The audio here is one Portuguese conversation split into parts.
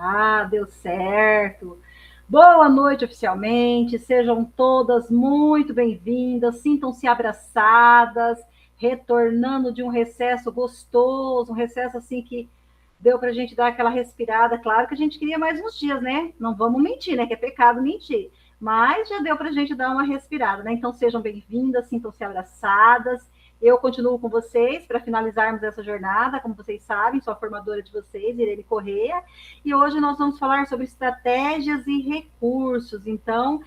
Ah, deu certo. Boa noite oficialmente, sejam todas muito bem-vindas, sintam-se abraçadas, retornando de um recesso gostoso, um recesso assim que deu para a gente dar aquela respirada. Claro que a gente queria mais uns dias, né? Não vamos mentir, né? Que é pecado mentir. Mas já deu para a gente dar uma respirada, né? Então sejam bem-vindas, sintam-se abraçadas. Eu continuo com vocês para finalizarmos essa jornada, como vocês sabem, sou a formadora de vocês, Irene Correia, e hoje nós vamos falar sobre estratégias e recursos. Então,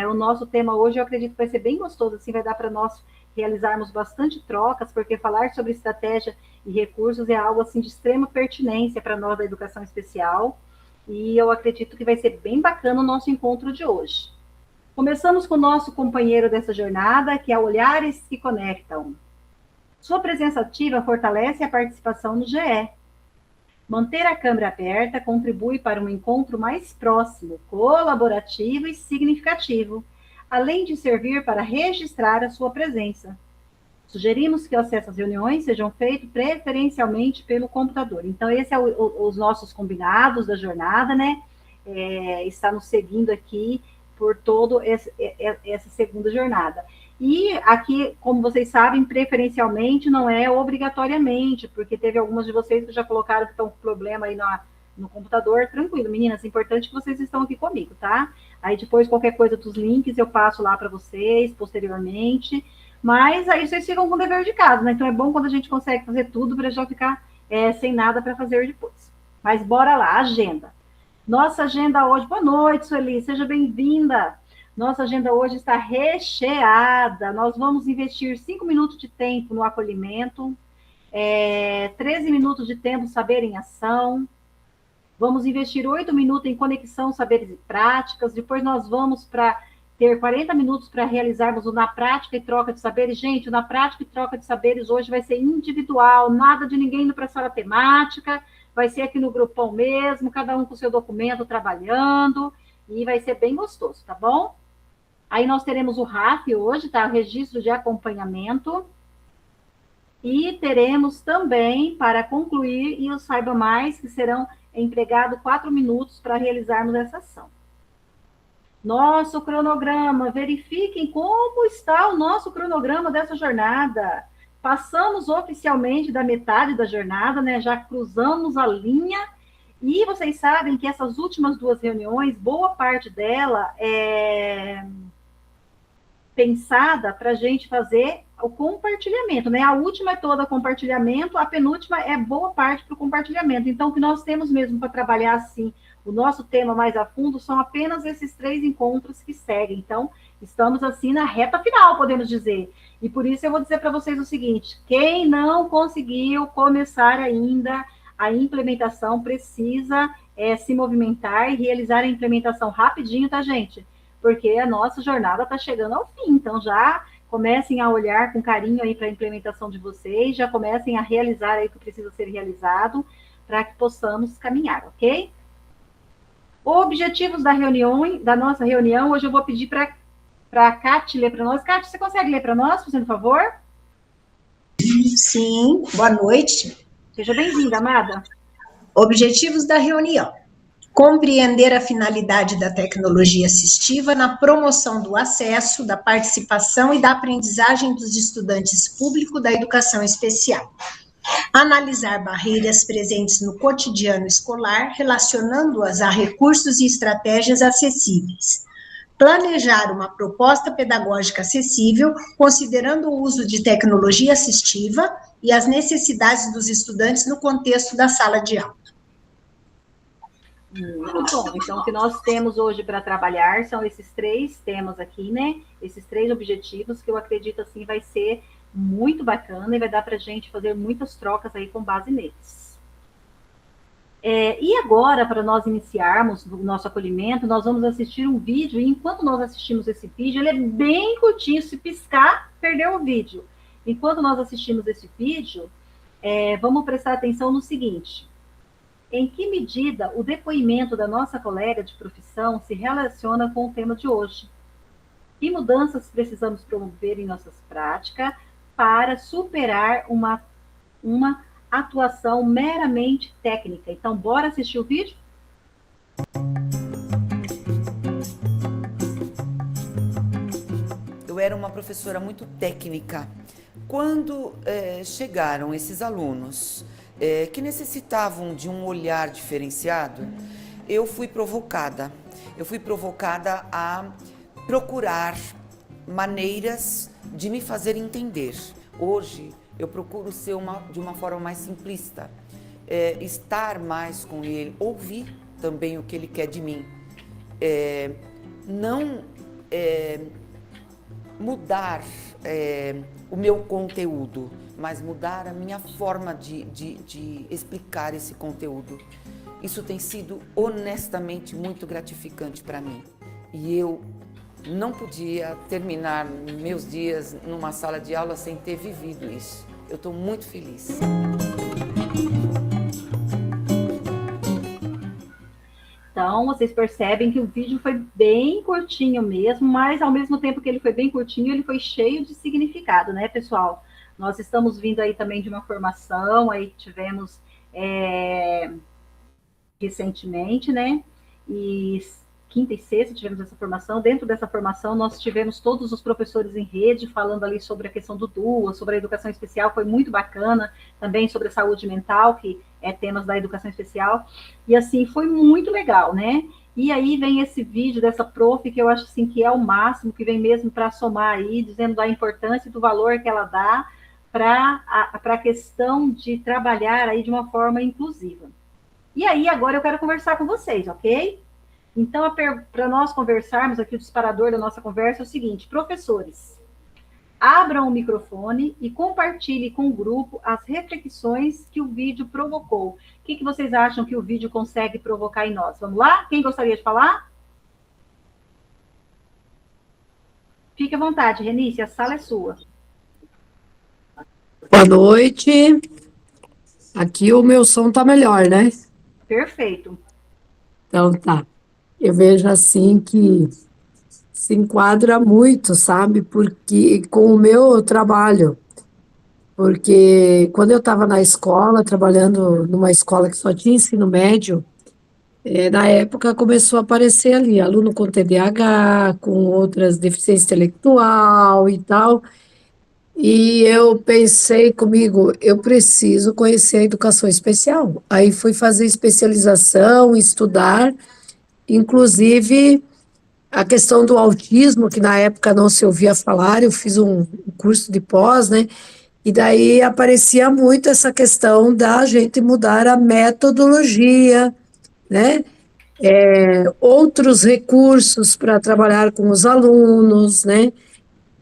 o nosso tema hoje eu acredito que vai ser bem gostoso, assim, vai dar para nós realizarmos bastante trocas, porque falar sobre estratégia e recursos é algo assim de extrema pertinência para nós da educação especial, e eu acredito que vai ser bem bacana o nosso encontro de hoje. Começamos com o nosso companheiro dessa jornada, que é Olhares que Conectam. Sua presença ativa fortalece a participação no GE. Manter a câmera aberta contribui para um encontro mais próximo, colaborativo e significativo, além de servir para registrar a sua presença. Sugerimos que o acesso às reuniões sejam feitos preferencialmente pelo computador. Então, esse é os nossos combinados da jornada, né? Está nos seguindo aqui por toda essa segunda jornada. E aqui, como vocês sabem, preferencialmente não é obrigatoriamente, porque teve algumas de vocês que já colocaram que estão com problema aí no computador. Tranquilo, meninas, é importante que vocês estão aqui comigo, tá? Aí depois, qualquer coisa dos links, eu passo lá para vocês, posteriormente. Mas aí vocês ficam com o dever de casa, né? Então é bom quando a gente consegue fazer tudo para já ficar sem nada para fazer depois. Mas bora lá, agenda. Nossa agenda hoje, boa noite, Sueli, seja bem-vinda. Nossa agenda hoje está recheada. Nós vamos investir 5 minutos de tempo no acolhimento, 13 minutos de tempo saber em ação. Vamos investir 8 minutos em conexão, saberes e práticas. Depois nós vamos para ter 40 minutos para realizarmos o na prática e troca de saberes. Gente, o na prática e troca de saberes hoje vai ser individual, nada de ninguém indo para a sala temática, vai ser aqui no grupão mesmo, cada um com o seu documento trabalhando, e vai ser bem gostoso, tá bom? Aí nós teremos o RAF hoje, tá? O registro de acompanhamento. E teremos também, para concluir, e o Saiba Mais, que serão empregados 4 minutos para realizarmos essa ação. Nosso cronograma, verifiquem como está o nosso cronograma dessa jornada. Passamos oficialmente da metade da jornada, né? Já cruzamos a linha, e vocês sabem que essas últimas 2 reuniões, boa parte dela é pensada para a gente fazer o compartilhamento, né? A última é toda compartilhamento, a penúltima é boa parte para o compartilhamento. Então, o que nós temos mesmo para trabalhar assim, o nosso tema mais a fundo, são apenas esses 3 encontros que seguem. Então, estamos assim na reta final, podemos dizer. E por isso eu vou dizer para vocês o seguinte: quem não conseguiu começar ainda a implementação precisa se movimentar e realizar a implementação rapidinho, tá, gente? Porque a nossa jornada está chegando ao fim. Então, já comecem a olhar com carinho aí para a implementação de vocês, já comecem a realizar aí o que precisa ser realizado para que possamos caminhar, ok? Objetivos da nossa reunião, hoje eu vou pedir para a Cátia ler para nós. Cátia, você consegue ler para nós, fazendo favor? Sim, boa noite. Seja bem-vinda, amada. Objetivos da reunião. Compreender a finalidade da tecnologia assistiva na promoção do acesso, da participação e da aprendizagem dos estudantes públicos da educação especial. Analisar barreiras presentes no cotidiano escolar, relacionando-as a recursos e estratégias acessíveis. Planejar uma proposta pedagógica acessível, considerando o uso de tecnologia assistiva e as necessidades dos estudantes no contexto da sala de aula. Muito bom. Então, o que nós temos hoje para trabalhar são esses 3 temas aqui, né? Esses 3 objetivos que eu acredito, assim, vai ser muito bacana e vai dar para a gente fazer muitas trocas aí com base neles. E agora, para nós iniciarmos o nosso acolhimento, nós vamos assistir um vídeo, e enquanto nós assistimos esse vídeo, ele é bem curtinho, se piscar, perdeu o vídeo. Enquanto nós assistimos esse vídeo, vamos prestar atenção no seguinte: em que medida o depoimento da nossa colega de profissão se relaciona com o tema de hoje? Que mudanças precisamos promover em nossas práticas para superar uma atuação meramente técnica? Então, bora assistir o vídeo? era uma professora muito técnica. Quando chegaram esses alunos que necessitavam de um olhar diferenciado, eu fui provocada. Eu fui provocada a procurar maneiras de me fazer entender. Hoje, eu procuro ser de uma forma mais simplista, estar mais com ele, ouvir também o que ele quer de mim. Não mudar o meu conteúdo, mas mudar a minha forma de explicar esse conteúdo. Isso tem sido honestamente muito gratificante para mim. E eu não podia terminar meus dias numa sala de aula sem ter vivido isso. Eu estou muito feliz. Então, vocês percebem que o vídeo foi bem curtinho mesmo, mas ao mesmo tempo que ele foi bem curtinho, ele foi cheio de significado, né, pessoal? Nós estamos vindo aí também de uma formação, aí tivemos recentemente, né? E quinta e sexta tivemos essa formação. Dentro dessa formação, nós tivemos todos os professores em rede falando ali sobre a questão do DUA, sobre a educação especial, foi muito bacana, também sobre a saúde mental, que é temas da educação especial, e assim, foi muito legal, né? E aí vem esse vídeo dessa prof, que eu acho assim que é o máximo, que vem mesmo para somar aí, dizendo da importância e do valor que ela dá para a questão de trabalhar aí de uma forma inclusiva. E aí, agora eu quero conversar com vocês, ok? Então, para nós conversarmos aqui, o disparador da nossa conversa é o seguinte: professores, abram o microfone e compartilhem com o grupo as reflexões que o vídeo provocou. O que vocês acham que o vídeo consegue provocar em nós? Vamos lá? Quem gostaria de falar? Fique à vontade, Renice, a sala é sua. Boa noite. Aqui o meu som tá melhor, né? Perfeito. Então tá. Eu vejo assim que se enquadra muito, sabe? Porque com o meu trabalho, porque quando eu estava na escola, trabalhando numa escola que só tinha ensino médio, na época começou a aparecer ali aluno com TDAH, com outras deficiências intelectual e tal. E eu pensei comigo, eu preciso conhecer a educação especial. Aí fui fazer especialização, estudar, inclusive a questão do autismo, que na época não se ouvia falar, eu fiz um curso de pós, né? E daí aparecia muito essa questão da gente mudar a metodologia, né? Outros recursos para trabalhar com os alunos, né?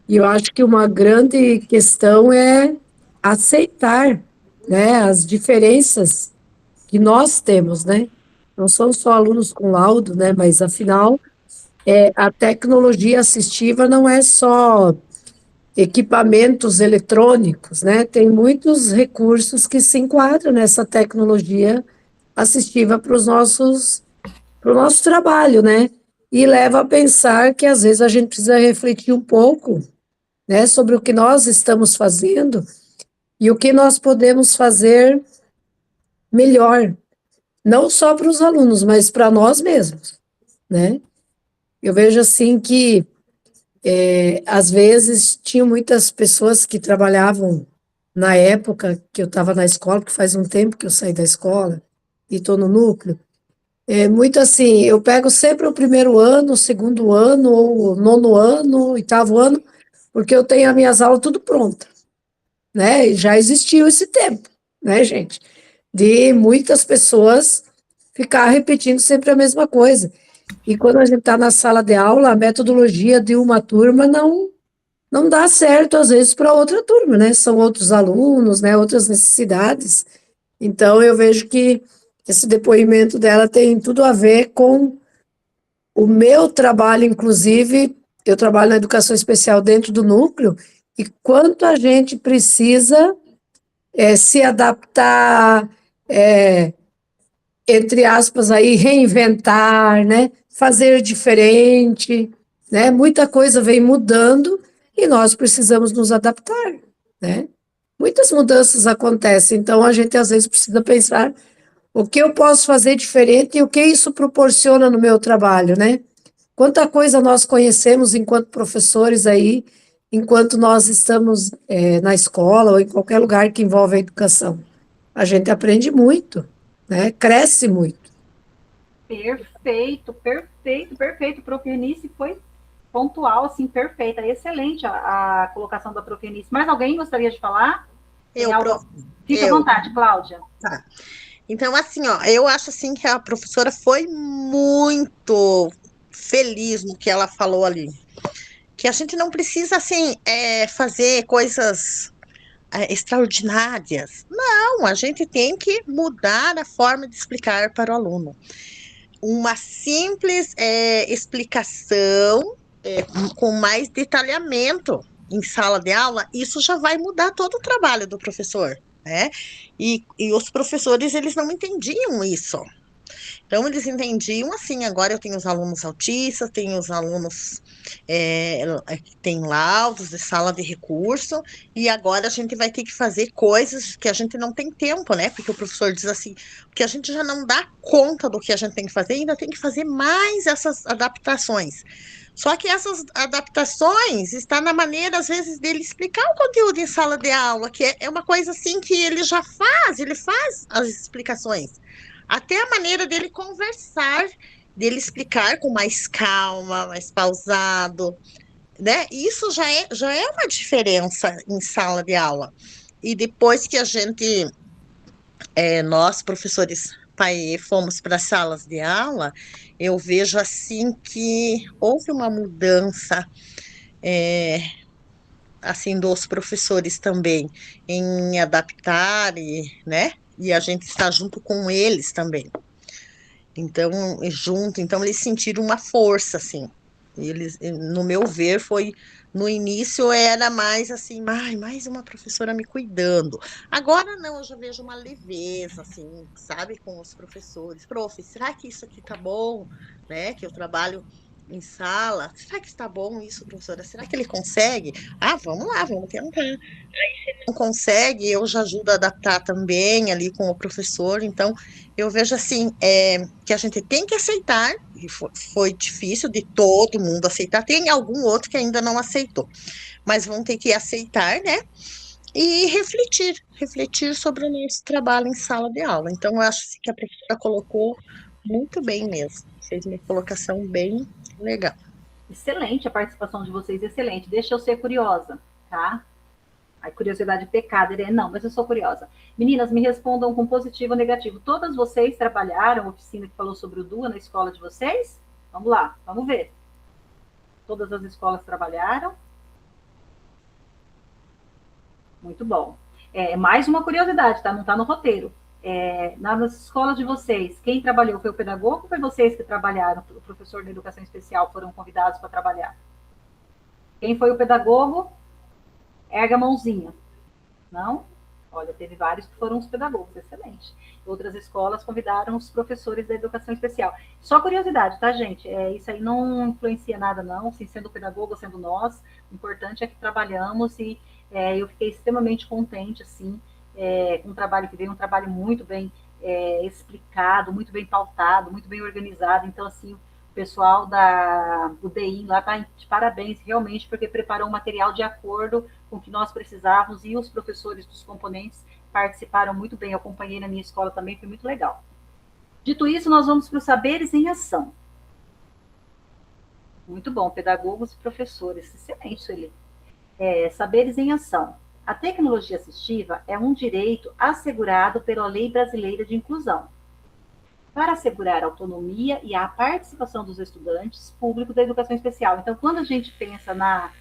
E eu acho que uma grande questão é aceitar, né, as diferenças que nós temos, né? Não são só alunos com laudo, né? Mas afinal, a tecnologia assistiva não é só equipamentos eletrônicos, né? Tem muitos recursos que se enquadram nessa tecnologia assistiva para o nosso trabalho, né? E leva a pensar que às vezes a gente precisa refletir um pouco, né, sobre o que nós estamos fazendo e o que nós podemos fazer melhor, não só para os alunos, mas para nós mesmos, né? Eu vejo assim que, às vezes, tinha muitas pessoas que trabalhavam na época que eu estava na escola, que faz um tempo que eu saí da escola e estou no núcleo, muito assim, eu pego sempre o primeiro ano, o segundo ano, ou o nono ano, oitavo ano, porque eu tenho as minhas aulas tudo pronta, né? E já existiu esse tempo, né, gente? De muitas pessoas ficar repetindo sempre a mesma coisa. E quando a gente está na sala de aula, a metodologia de uma turma não dá certo, às vezes, para outra turma, né? São outros alunos, né? Outras necessidades. Então, eu vejo que esse depoimento dela tem tudo a ver com o meu trabalho, inclusive, eu trabalho na educação especial dentro do núcleo, e quanto a gente precisa se adaptar, entre aspas, aí, reinventar, né? Fazer diferente, né? Muita coisa vem mudando e nós precisamos nos adaptar, né? Muitas mudanças acontecem, então a gente às vezes precisa pensar o que eu posso fazer diferente e o que isso proporciona no meu trabalho, né? Quanta coisa nós conhecemos enquanto professores aí enquanto nós estamos na escola ou em qualquer lugar que envolve a educação. A gente aprende muito, né? Cresce muito. Perfeito, perfeito, perfeito. Prof. Eunice foi pontual, assim, perfeita. Excelente a colocação da Prof. Eunice. Mais alguém gostaria de falar? Tem algo? Fica à eu. vontade, Cláudia. Tá. Então, assim, ó, eu acho assim que a professora foi muito feliz no que ela falou ali. Que a gente não precisa, assim, fazer coisas extraordinárias. Não, a gente tem que mudar a forma de explicar para o aluno. Uma simples explicação com mais detalhamento em sala de aula, isso já vai mudar todo o trabalho do professor, né? E os professores, eles não entendiam isso. Então, eles entendiam assim, agora eu tenho os alunos autistas, tenho os alunos que têm laudos de sala de recurso, e agora a gente vai ter que fazer coisas que a gente não tem tempo, né? Porque o professor diz assim, porque a gente já não dá conta do que a gente tem que fazer, ainda tem que fazer mais essas adaptações. Só que essas adaptações estão na maneira, às vezes, dele explicar o conteúdo em sala de aula, que é uma coisa assim que ele faz as explicações. Até a maneira dele conversar, dele explicar com mais calma, mais pausado, né? Isso já é uma diferença em sala de aula. E depois que nós, professores PAE, fomos para as salas de aula, eu vejo assim que houve uma mudança, assim, dos professores também, em adaptar, né? E a gente está junto com eles também. Então, então eles sentiram uma força, assim. Eles, no meu ver, no início era mais assim, mais uma professora me cuidando. Agora não, eu já vejo uma leveza, assim, sabe, com os professores. Prof, será que isso aqui tá bom? Né? Que eu trabalho em sala. Será que está bom isso, professora? Será que ele consegue? Ah, vamos lá, vamos tentar. Não consegue, eu já ajudo a adaptar também ali com o professor. Então, eu vejo assim, que a gente tem que aceitar, e foi difícil de todo mundo aceitar, tem algum outro que ainda não aceitou, mas vão ter que aceitar, né? E refletir sobre o nosso trabalho em sala de aula. Então, eu acho que a professora colocou muito bem mesmo, fez uma colocação bem legal. Excelente a participação de vocês, excelente. Deixa eu ser curiosa, tá? A curiosidade é pecado, não, mas eu sou curiosa. Meninas, me respondam com positivo ou negativo. Todas vocês trabalharam, oficina que falou sobre o DUA na escola de vocês? Vamos lá, vamos ver. Todas as escolas trabalharam? Muito bom. Mais uma curiosidade, tá? Não está no roteiro. Nas escolas de vocês, quem trabalhou foi o pedagogo ou foi vocês que trabalharam? O professor de educação especial foram convidados para trabalhar? Quem foi o pedagogo? Erga a mãozinha. Não? Olha, teve vários que foram os pedagogos, excelente. Outras escolas convidaram os professores da educação especial. Só curiosidade, tá, gente? Isso aí não influencia nada, não, assim, sendo pedagogo ou sendo nós. O importante é que trabalhamos e eu fiquei extremamente contente, assim, com o trabalho que veio, um trabalho muito bem explicado, muito bem pautado, muito bem organizado. Então, assim, o pessoal do DI lá está de parabéns, realmente, porque preparou um material de acordo com o que nós precisávamos e os professores dos componentes participaram muito bem. Eu acompanhei na minha escola também, foi muito legal. Dito isso, nós vamos para os saberes em ação. Muito bom, pedagogos e professores. Excelente, Sueli. Saberes em ação. A tecnologia assistiva é um direito assegurado pela Lei Brasileira de Inclusão, para assegurar a autonomia e a participação dos estudantes públicos da educação especial. Então, quando a gente pensa na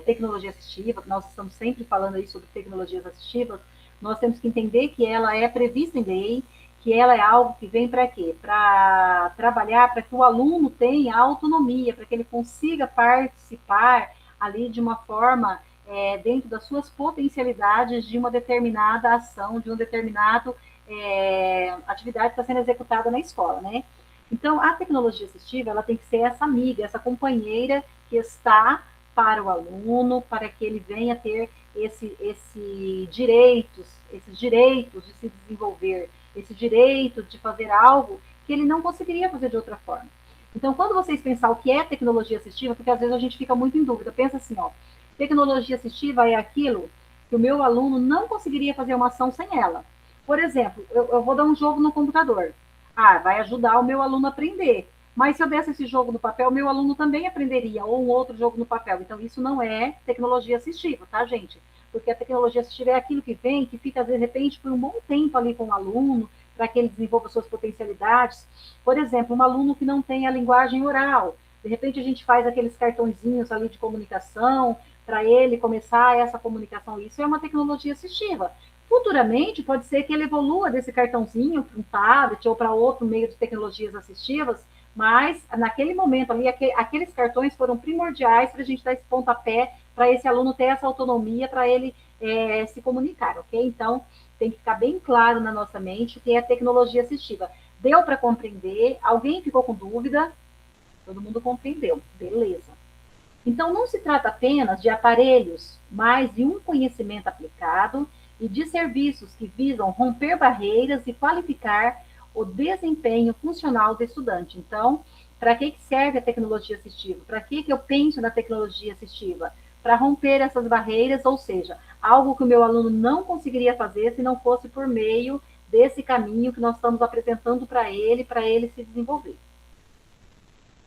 tecnologia assistiva, nós estamos sempre falando aí sobre tecnologias assistivas, nós temos que entender que ela é prevista em lei, que ela é algo que vem para quê? Para trabalhar para que o aluno tenha autonomia, para que ele consiga participar ali de uma forma dentro das suas potencialidades de uma determinada ação, de um determinado atividade que está sendo executada na escola, né? Então, a tecnologia assistiva, ela tem que ser essa amiga, essa companheira que está para o aluno, para que ele venha ter esses direitos de se desenvolver, esse direito de fazer algo que ele não conseguiria fazer de outra forma. Então, quando vocês pensar o que é tecnologia assistiva, porque às vezes a gente fica muito em dúvida, pensa assim, ó, tecnologia assistiva é aquilo que o meu aluno não conseguiria fazer uma ação sem ela. Por exemplo, eu vou dar um jogo no computador. Ah, vai ajudar o meu aluno a aprender. Mas se eu desse esse jogo no papel, meu aluno também aprenderia, ou um outro jogo no papel. Então, isso não é tecnologia assistiva, tá, gente? Porque a tecnologia assistiva é aquilo que vem, que fica, de repente, por um bom tempo ali com o aluno, para que ele desenvolva suas potencialidades. Por exemplo, um aluno que não tem a linguagem oral. De repente, a gente faz aqueles cartõezinhos ali de comunicação, para ele começar essa comunicação. Isso é uma tecnologia assistiva. Futuramente, pode ser que ele evolua desse cartãozinho para um tablet ou para outro meio de tecnologias assistivas, mas naquele momento ali, aqueles cartões foram primordiais para a gente dar esse pontapé, para esse aluno ter essa autonomia, para ele se comunicar, ok? Então, tem que ficar bem claro na nossa mente o que é tecnologia assistiva. Deu para compreender? Alguém ficou com dúvida? Todo mundo compreendeu, beleza. Então, não se trata apenas de aparelhos, mas de um conhecimento aplicado e de serviços que visam romper barreiras e qualificar o desempenho funcional do estudante. Então, para que serve a tecnologia assistiva? Para que eu penso na tecnologia assistiva? Para romper essas barreiras, ou seja, algo que o meu aluno não conseguiria fazer se não fosse por meio desse caminho que nós estamos apresentando para ele se desenvolver.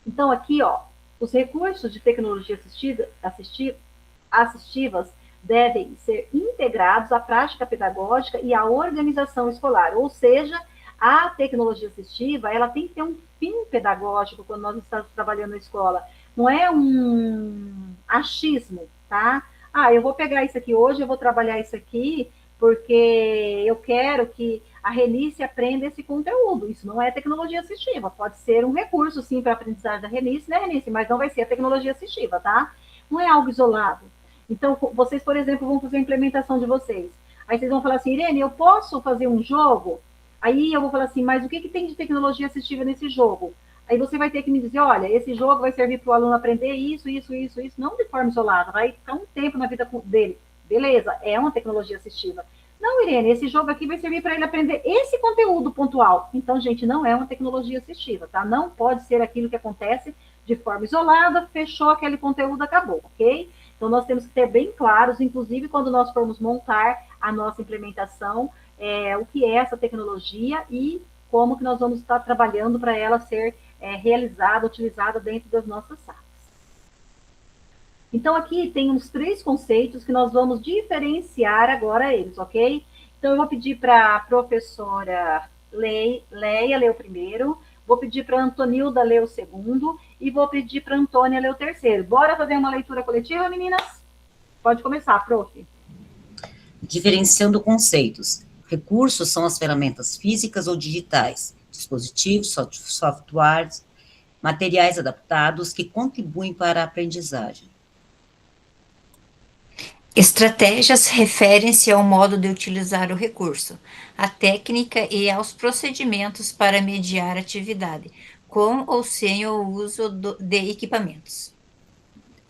Então, aqui, ó, os recursos de tecnologia assistivas devem ser integrados à prática pedagógica e à organização escolar, ou seja, a tecnologia assistiva, ela tem que ter um fim pedagógico quando nós estamos trabalhando na escola. Não é um achismo, tá? Ah, eu vou pegar isso aqui hoje, eu vou trabalhar isso aqui, porque eu quero que a Renice aprenda esse conteúdo. Isso não é tecnologia assistiva. Pode ser um recurso, sim, para a aprendizagem da Renice, né, Renice? Mas não vai ser a tecnologia assistiva, tá? Não é algo isolado. Então, vocês, por exemplo, vão fazer a implementação de vocês. Aí vocês vão falar assim, Irene, eu posso fazer um jogo? Aí eu vou falar assim, mas o que tem de tecnologia assistiva nesse jogo? Aí você vai ter que me dizer, olha, esse jogo vai servir para o aluno aprender isso, não de forma isolada, vai ficar um tempo na vida dele. Beleza, é uma tecnologia assistiva. Não, Irene, esse jogo aqui vai servir para ele aprender esse conteúdo pontual. Então, gente, não é uma tecnologia assistiva, tá? Não pode ser aquilo que acontece de forma isolada, fechou aquele conteúdo, acabou, ok? Então, nós temos que ter bem claros, inclusive quando nós formos montar a nossa implementação, o que é essa tecnologia e como que nós vamos estar trabalhando para ela ser realizada, utilizada dentro das nossas salas. Então, aqui tem uns 3 conceitos que nós vamos diferenciar agora eles, ok? Então, eu vou pedir para a professora Leia ler o primeiro, vou pedir para a Antonilda ler o segundo e vou pedir para a Antônia ler o terceiro. Bora fazer uma leitura coletiva, meninas? Pode começar, prof. Diferenciando conceitos. Recursos são as ferramentas físicas ou digitais, dispositivos, softwares, materiais adaptados que contribuem para a aprendizagem. Estratégias referem-se ao modo de utilizar o recurso, à técnica e aos procedimentos para mediar a atividade, com ou sem o uso de equipamentos.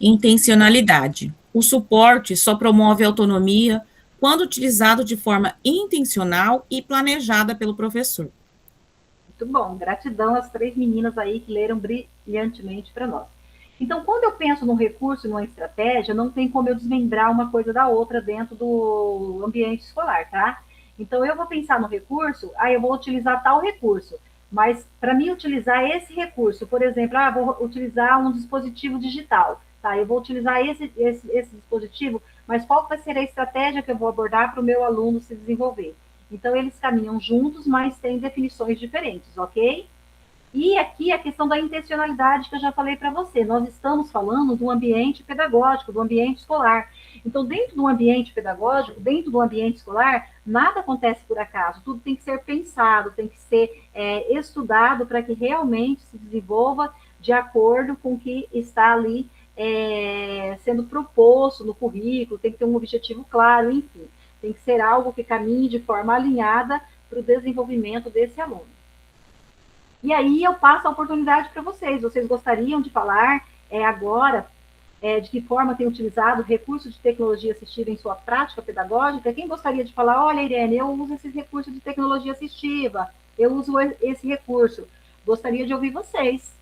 Intencionalidade. O suporte só promove a autonomia quando utilizado de forma intencional e planejada pelo professor. Muito bom, gratidão às 3 meninas aí que leram brilhantemente para nós. Então, quando eu penso num recurso, numa estratégia, não tem como eu desmembrar uma coisa da outra dentro do ambiente escolar, tá? Então, eu vou pensar no recurso, eu vou utilizar tal recurso, mas para mim utilizar esse recurso, por exemplo, vou utilizar um dispositivo digital, tá? Eu vou utilizar esse dispositivo, mas qual vai ser a estratégia que eu vou abordar para o meu aluno se desenvolver? Então, eles caminham juntos, mas têm definições diferentes, ok? E aqui a questão da intencionalidade que eu já falei para você. Nós estamos falando do ambiente pedagógico, do ambiente escolar. Então, dentro do ambiente pedagógico, dentro do ambiente escolar, nada acontece por acaso. Tudo tem que ser pensado, tem que ser estudado para que realmente se desenvolva de acordo com o que está ali sendo proposto no currículo, tem que ter um objetivo claro, enfim. Tem que ser algo que caminhe de forma alinhada para o desenvolvimento desse aluno. E aí eu passo a oportunidade para vocês. Vocês gostariam de falar agora de que forma tem utilizado recursos de tecnologia assistiva em sua prática pedagógica? Quem gostaria de falar, olha, Irene, eu uso esses recursos de tecnologia assistiva, eu uso esse recurso. Gostaria de ouvir vocês.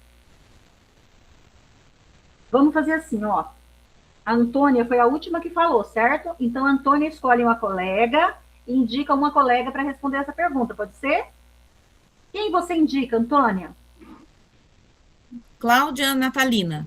Vamos fazer assim, ó. A Antônia foi a última que falou, certo? Então, a Antônia escolhe uma colega e indica uma colega para responder essa pergunta, pode ser? Quem você indica, Antônia? Cláudia Natalina.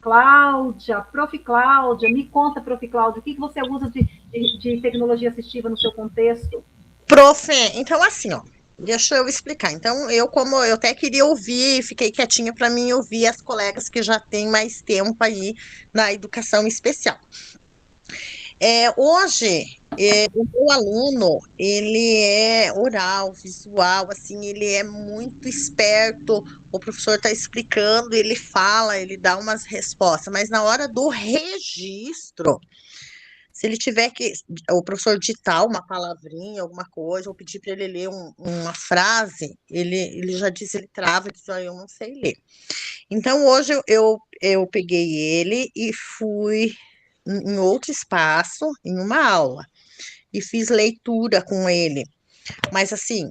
Cláudia, Prof. Cláudia, me conta, Prof. Cláudia, o que você usa de tecnologia assistiva no seu contexto? Prof, então assim, ó, deixa eu explicar. Então, como eu até queria ouvir, fiquei quietinha para mim ouvir as colegas que já têm mais tempo aí na educação especial. Hoje, o meu aluno, ele é oral, visual, assim, ele é muito esperto, o professor está explicando, ele fala, ele dá umas respostas, mas na hora do registro, se ele tiver que, o professor digitar uma palavrinha, alguma coisa, ou pedir para ele ler uma frase, ele já diz, ele trava, diz, eu não sei ler. Então, hoje eu peguei ele e fui em outro espaço, em uma aula, e fiz leitura com ele. Mas, assim,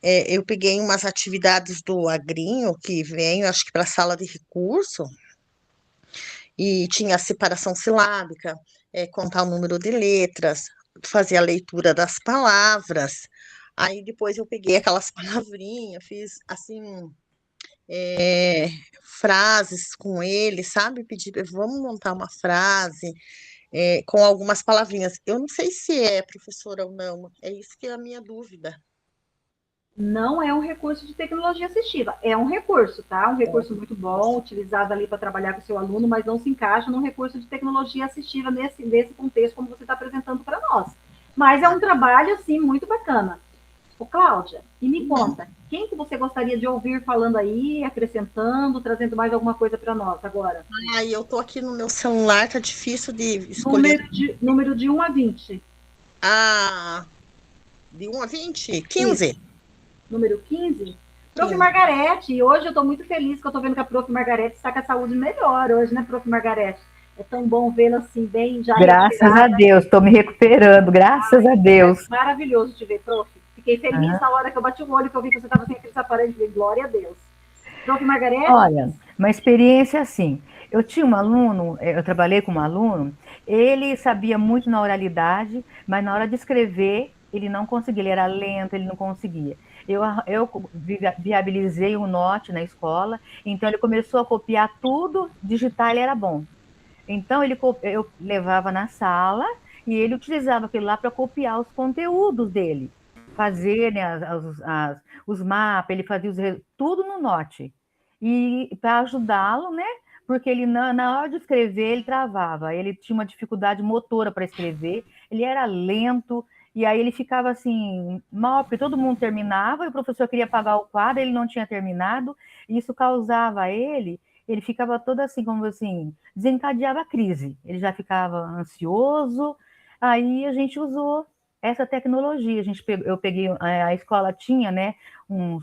eu peguei umas atividades do Agrinho, que vem, acho que para a sala de recurso, e tinha a separação silábica, contar o número de letras, fazer a leitura das palavras. Aí, depois, eu peguei aquelas palavrinhas, fiz, assim, frases com ele, sabe? Pedi, vamos montar uma frase com algumas palavrinhas. Eu não sei se é professora ou não, é isso que é a minha dúvida. Não é um recurso de tecnologia assistiva, é um recurso, tá? Um recurso muito bom, utilizado ali para trabalhar com o seu aluno, mas não se encaixa num recurso de tecnologia assistiva nesse contexto, como você está apresentando para nós. Mas é um trabalho, assim, muito bacana. Ô, Cláudia, e me conta, quem que você gostaria de ouvir falando aí, acrescentando, trazendo mais alguma coisa para nós agora? Eu tô aqui no meu celular, tá difícil de escolher. Número de 1 a 20. De 1 a 20? 15. Isso. Número 15? Prof. Margarete, e hoje eu estou muito feliz que eu estou vendo que a Prof. Margarete está com a saúde melhor hoje, né, Prof. Margarete? É tão bom vê-la assim, bem já Graças recuperada. A Deus, estou me recuperando, graças a Deus. Maravilhoso te ver, Prof. Fiquei feliz na hora que eu bati o olho, que eu vi que você estava sem aqueles aparelhos, falei, glória a Deus. Prof. Margarete? Olha, uma experiência assim, eu tinha um aluno, eu trabalhei com um aluno, ele sabia muito na oralidade, mas na hora de escrever, ele não conseguia, ele era lento, ele não conseguia. Eu viabilizei um note na escola, então ele começou a copiar tudo, digitar ele era bom. Então eu levava na sala e ele utilizava aquilo lá para copiar os conteúdos dele, fazer, né, os mapas, ele fazia tudo no note. E para ajudá-lo, né? Porque ele na hora de escrever ele travava, ele tinha uma dificuldade motora para escrever, ele era lento. E aí ele ficava assim, mal, porque todo mundo terminava, e o professor queria apagar o quadro, ele não tinha terminado, e isso causava a ele ficava todo assim, como assim, desencadeava a crise, ele já ficava ansioso, aí a gente usou essa tecnologia, eu peguei, a escola tinha, né, uns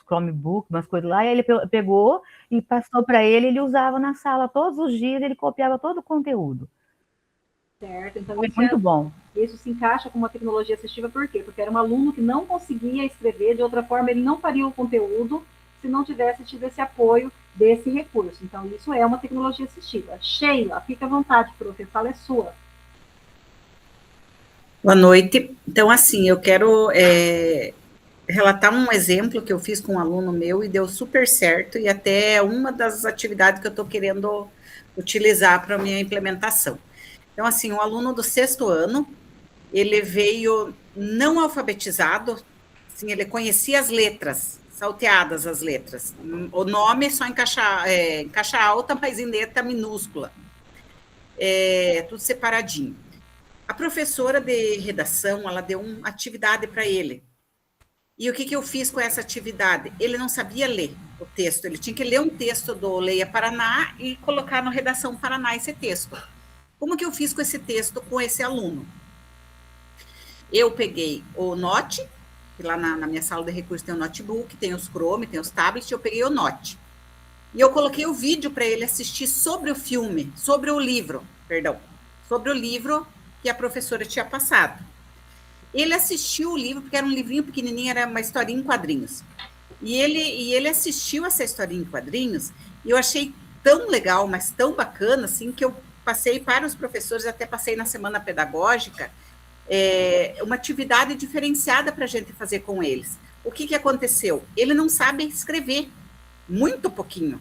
Chromebook, umas coisas lá, e ele pegou e passou para ele usava na sala todos os dias, ele copiava todo o conteúdo. Certo, então foi muito bom. Isso se encaixa com uma tecnologia assistiva, por quê? Porque era um aluno que não conseguia escrever, de outra forma ele não faria o conteúdo se não tivesse tido esse apoio desse recurso. Então, isso é uma tecnologia assistiva. Sheila, fica à vontade, prof, a fala é sua. Boa noite. Então, assim, eu quero relatar um exemplo que eu fiz com um aluno meu e deu super certo, e até uma das atividades que eu estou querendo utilizar para a minha implementação. Então, assim, um aluno do 6º ano, ele veio não alfabetizado, assim, ele conhecia as letras, salteadas as letras. O nome só em caixa alta, mas em letra minúscula. Tudo separadinho. A professora de redação, ela deu uma atividade para ele. E o que eu fiz com essa atividade? Ele não sabia ler o texto, ele tinha que ler um texto do Leia Paraná e colocar no Redação Paraná esse texto. Como que eu fiz com esse texto, com esse aluno? Eu peguei o Note, que lá na minha sala de recursos tem o notebook, tem os Chrome, tem os tablets, eu peguei o Note. E eu coloquei o vídeo para ele assistir sobre o filme, sobre o livro que a professora tinha passado. Ele assistiu o livro, porque era um livrinho pequenininho, era uma historinha em quadrinhos. E ele assistiu essa historinha em quadrinhos, e eu achei tão legal, mas tão bacana, assim, que eu passei para os professores, até passei na semana pedagógica, uma atividade diferenciada para a gente fazer com eles. O que aconteceu? Ele não sabe escrever, muito pouquinho,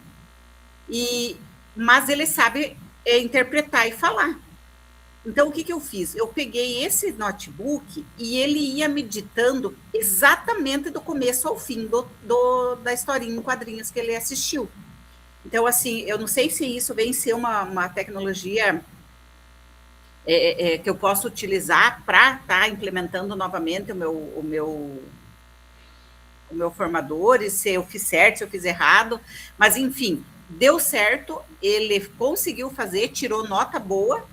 mas ele sabe interpretar e falar. Então, o que eu fiz? Eu peguei esse notebook e ele ia meditando exatamente do começo ao fim da historinha em quadrinhos que ele assistiu. Então, assim, eu não sei se isso vem ser uma tecnologia que eu posso utilizar para estar implementando novamente o meu formador, e se eu fiz certo, se eu fiz errado, mas, enfim, deu certo, ele conseguiu fazer, tirou nota boa.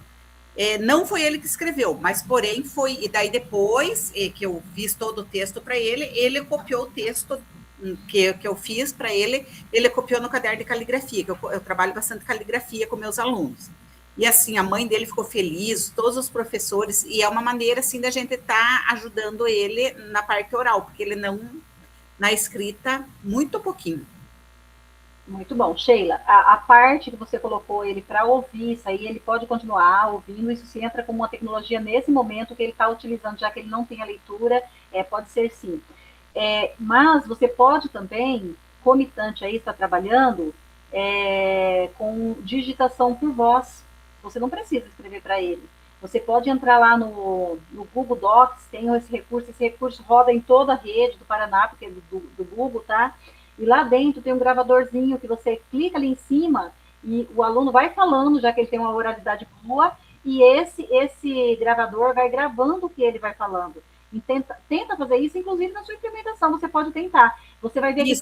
Não foi ele que escreveu, mas porém foi, e daí depois que eu fiz todo o texto para ele copiou o texto que eu fiz para ele copiou no caderno de caligrafia, que eu trabalho bastante caligrafia com meus alunos. E assim, a mãe dele ficou feliz, todos os professores, e é uma maneira assim da gente estar ajudando ele na parte oral, porque ele não, na escrita, muito pouquinho. Muito bom. Sheila, a parte que você colocou ele para ouvir, isso aí ele pode continuar ouvindo, isso se entra como uma tecnologia nesse momento que ele está utilizando, já que ele não tem a leitura, pode ser sim. Mas você pode também, comitante aí, está trabalhando com digitação por voz. Você não precisa escrever para ele. Você pode entrar lá no Google Docs, tem esse recurso roda em toda a rede do Paraná, porque é do Google, tá? E lá dentro tem um gravadorzinho que você clica ali em cima e o aluno vai falando, já que ele tem uma oralidade boa, e esse gravador vai gravando o que ele vai falando. E tenta fazer isso, inclusive na sua implementação, você pode tentar. Você vai ver que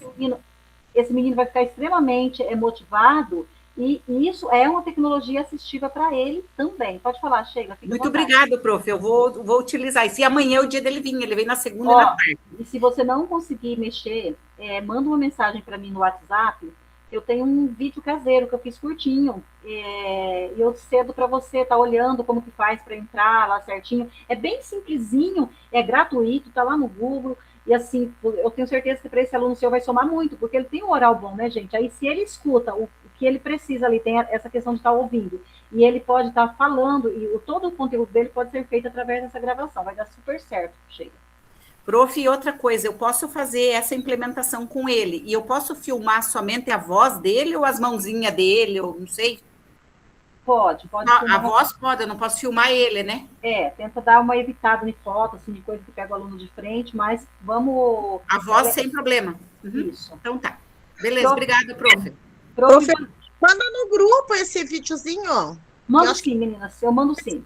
esse menino vai ficar extremamente motivado, e isso é uma tecnologia assistiva para ele também. Pode falar, Sheila. Muito obrigada, prof. Eu vou utilizar isso. E amanhã é o dia dele vir, ele vem na segunda e na quarta. E se você não conseguir mexer, manda uma mensagem para mim no WhatsApp. Eu tenho um vídeo caseiro que eu fiz curtinho. E eu cedo para você estar olhando como que faz para entrar lá certinho. É bem simplesinho, é gratuito, está lá no Google. E assim, eu tenho certeza que para esse aluno seu vai somar muito, porque ele tem um oral bom, né, gente? Aí se ele escuta o que ele precisa ali, tem essa questão de estar ouvindo, e ele pode estar falando, e todo o conteúdo dele pode ser feito através dessa gravação. Vai dar super certo, Sheila. Prof, e outra coisa, eu posso fazer essa implementação com ele, e eu posso filmar somente a voz dele ou as mãozinhas dele, eu não sei? Pode. A voz pode, eu não posso filmar ele, né? Tenta dar uma evitada em foto, assim, de coisa que pega o aluno de frente, mas vamos... A voz sem problema. Isso. Então tá. Beleza, obrigada, prof. Prof, manda no grupo esse videozinho. Mando sim, meninas, eu mando sim.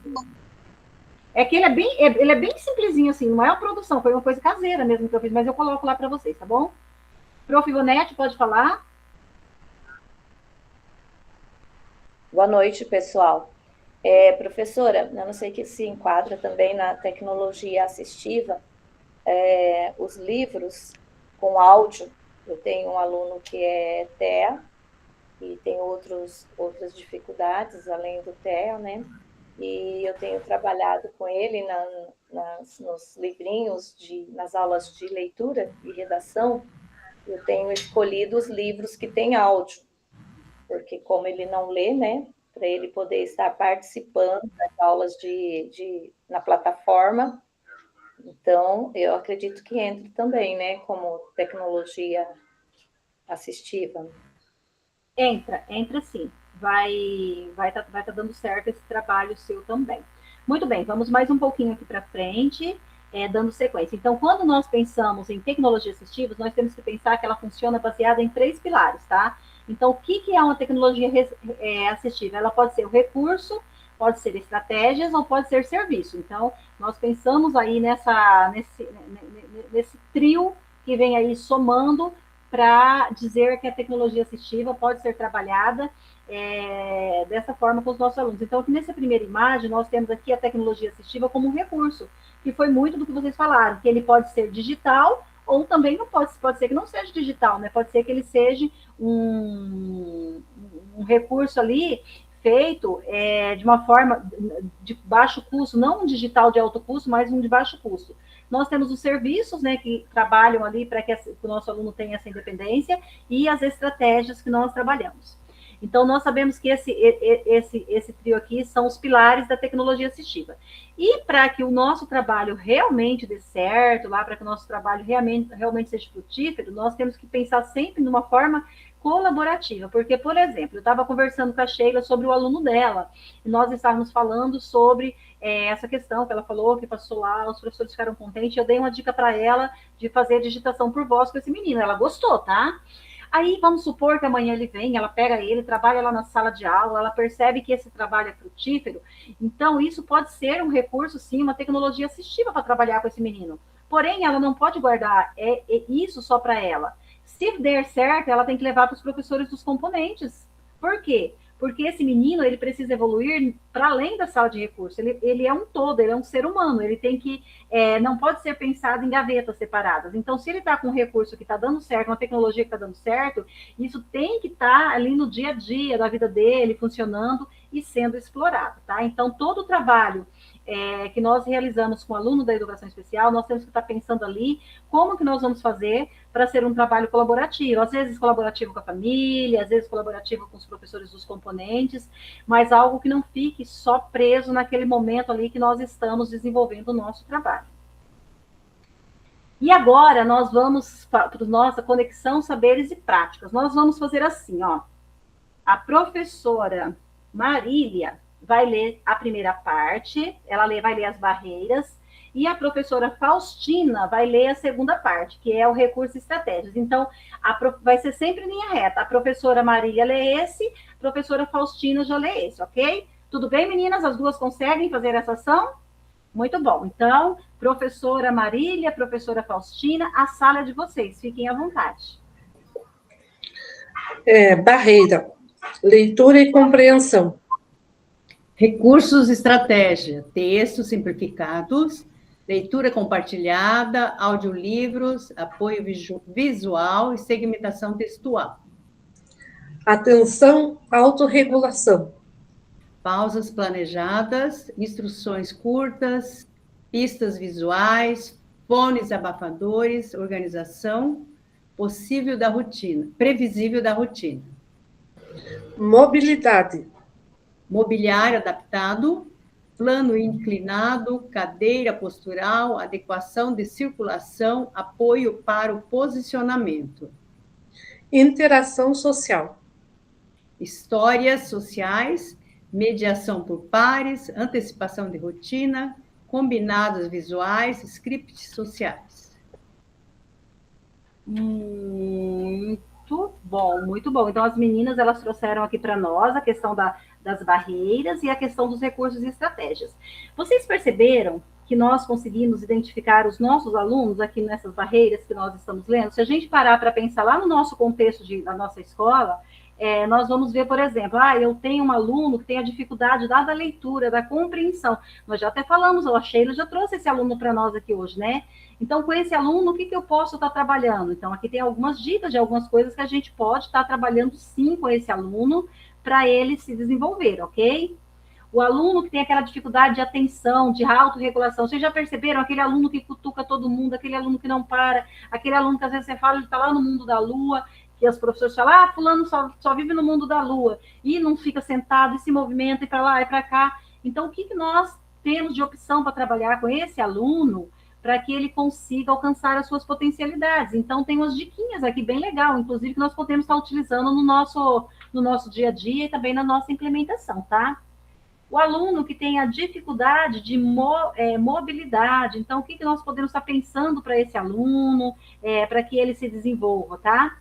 É que ele é bem simplesinho, assim, não é uma produção, foi uma coisa caseira mesmo que eu fiz, mas eu coloco lá para vocês, tá bom? Prof. Ivonete, pode falar? Boa noite, pessoal. Professora, eu não sei que se enquadra também na tecnologia assistiva, os livros com áudio. Eu tenho um aluno que é TEA e tem outras dificuldades além do TEA, né? E eu tenho trabalhado com ele nos livrinhos, nas aulas de leitura e redação. Eu tenho escolhido os livros que têm áudio, porque como ele não lê, né, para ele poder estar participando das aulas na plataforma, então eu acredito que entre também, né, como tecnologia assistiva. Entra sim. Vai tá dando certo esse trabalho seu também. Muito bem, vamos mais um pouquinho aqui para frente, dando sequência. Então, quando nós pensamos em tecnologias assistivas, nós temos que pensar que ela funciona baseada em 3 pilares, tá? Então, o que é uma tecnologia assistiva? Ela pode ser o recurso, pode ser estratégias ou pode ser serviço. Então, nós pensamos aí nesse trio que vem aí somando para dizer que a tecnologia assistiva pode ser trabalhada dessa forma com os nossos alunos. Então, aqui nessa primeira imagem, nós temos aqui a tecnologia assistiva como um recurso, que foi muito do que vocês falaram, que ele pode ser digital ou também não pode ser que não seja digital, né? Pode ser que ele seja um recurso ali feito de uma forma de baixo custo, não um digital de alto custo, mas um de baixo custo. Nós temos os serviços, né, que trabalham ali para que o nosso aluno tenha essa independência e as estratégias que nós trabalhamos. Então, nós sabemos que esse trio aqui são os pilares da tecnologia assistiva. E para que o nosso trabalho realmente dê certo, para que o nosso trabalho realmente seja frutífero, nós temos que pensar sempre numa forma colaborativa, porque, por exemplo, eu estava conversando com a Sheila sobre o aluno dela, e nós estávamos falando sobre essa questão que ela falou, que passou lá, os professores ficaram contentes, eu dei uma dica para ela de fazer a digitação por voz com esse menino, ela gostou, tá? Aí, vamos supor que amanhã ele vem, ela pega ele, trabalha lá na sala de aula, ela percebe que esse trabalho é frutífero, então isso pode ser um recurso, sim, uma tecnologia assistiva para trabalhar com esse menino. Porém, ela não pode guardar isso só para ela. Se der certo, ela tem que levar para os professores dos componentes. Por quê? Porque esse menino, ele precisa evoluir para além da sala de recursos. Ele é um todo, ele é um ser humano. Ele tem que, não pode ser pensado em gavetas separadas. Então, se ele está com um recurso que está dando certo, uma tecnologia que está dando certo, isso tem que estar ali no dia a dia da vida dele, funcionando e sendo explorado, tá? Então, todo o trabalho que nós realizamos com o aluno da educação especial, nós temos que estar pensando ali como que nós vamos fazer para ser um trabalho colaborativo, às vezes colaborativo com a família, às vezes colaborativo com os professores dos componentes, mas algo que não fique só preso naquele momento ali que nós estamos desenvolvendo o nosso trabalho. E agora nós vamos para a nossa conexão saberes e práticas. Nós vamos fazer assim, ó. A professora Marília vai ler a primeira parte, ela vai ler as barreiras, e a professora Faustina vai ler a segunda parte, que é o recurso e estratégias. Então, vai ser sempre linha reta. A professora Marília lê esse, a professora Faustina já lê esse, ok? Tudo bem, meninas? As duas conseguem fazer essa ação? Muito bom. Então, professora Marília, professora Faustina, a sala é de vocês. Fiquem à vontade. Barreira, leitura e compreensão. Recursos, estratégia, textos simplificados, leitura compartilhada, audiolivros, apoio visual e segmentação textual. Atenção, autorregulação. Pausas planejadas, instruções curtas, pistas visuais, fones abafadores, organização previsível da rotina. Mobilidade. Mobiliário adaptado, plano inclinado, cadeira postural, adequação de circulação, apoio para o posicionamento. Interação social. Histórias sociais, mediação por pares, antecipação de rotina, combinados visuais, scripts sociais. Muito bom, muito bom. Então, as meninas, elas trouxeram aqui para nós a questão das barreiras e a questão dos recursos e estratégias. Vocês perceberam que nós conseguimos identificar os nossos alunos aqui nessas barreiras que nós estamos lendo? Se a gente parar para pensar lá no nosso contexto da nossa escola, nós vamos ver, por exemplo, eu tenho um aluno que tem a dificuldade da leitura, da compreensão. Nós já até falamos, a Sheila já trouxe esse aluno para nós aqui hoje, né? Então, com esse aluno, o que eu posso estar trabalhando? Então, aqui tem algumas dicas de algumas coisas que a gente pode estar trabalhando, sim, com esse aluno, para ele se desenvolver, ok? O aluno que tem aquela dificuldade de atenção, de autorregulação, vocês já perceberam? Aquele aluno que cutuca todo mundo, aquele aluno que não para, aquele aluno que às vezes você fala, ele está lá no mundo da lua, que as professoras falam, fulano só vive no mundo da lua, e não fica sentado, e se movimenta, e para lá, e para cá. Então, o que nós temos de opção para trabalhar com esse aluno, para que ele consiga alcançar as suas potencialidades? Então, tem umas diquinhas aqui bem legal, inclusive, que nós podemos estar utilizando no nosso dia a dia e também na nossa implementação, tá? O aluno que tem a dificuldade de mobilidade, então, o que nós podemos estar pensando para esse aluno, para que ele se desenvolva, tá?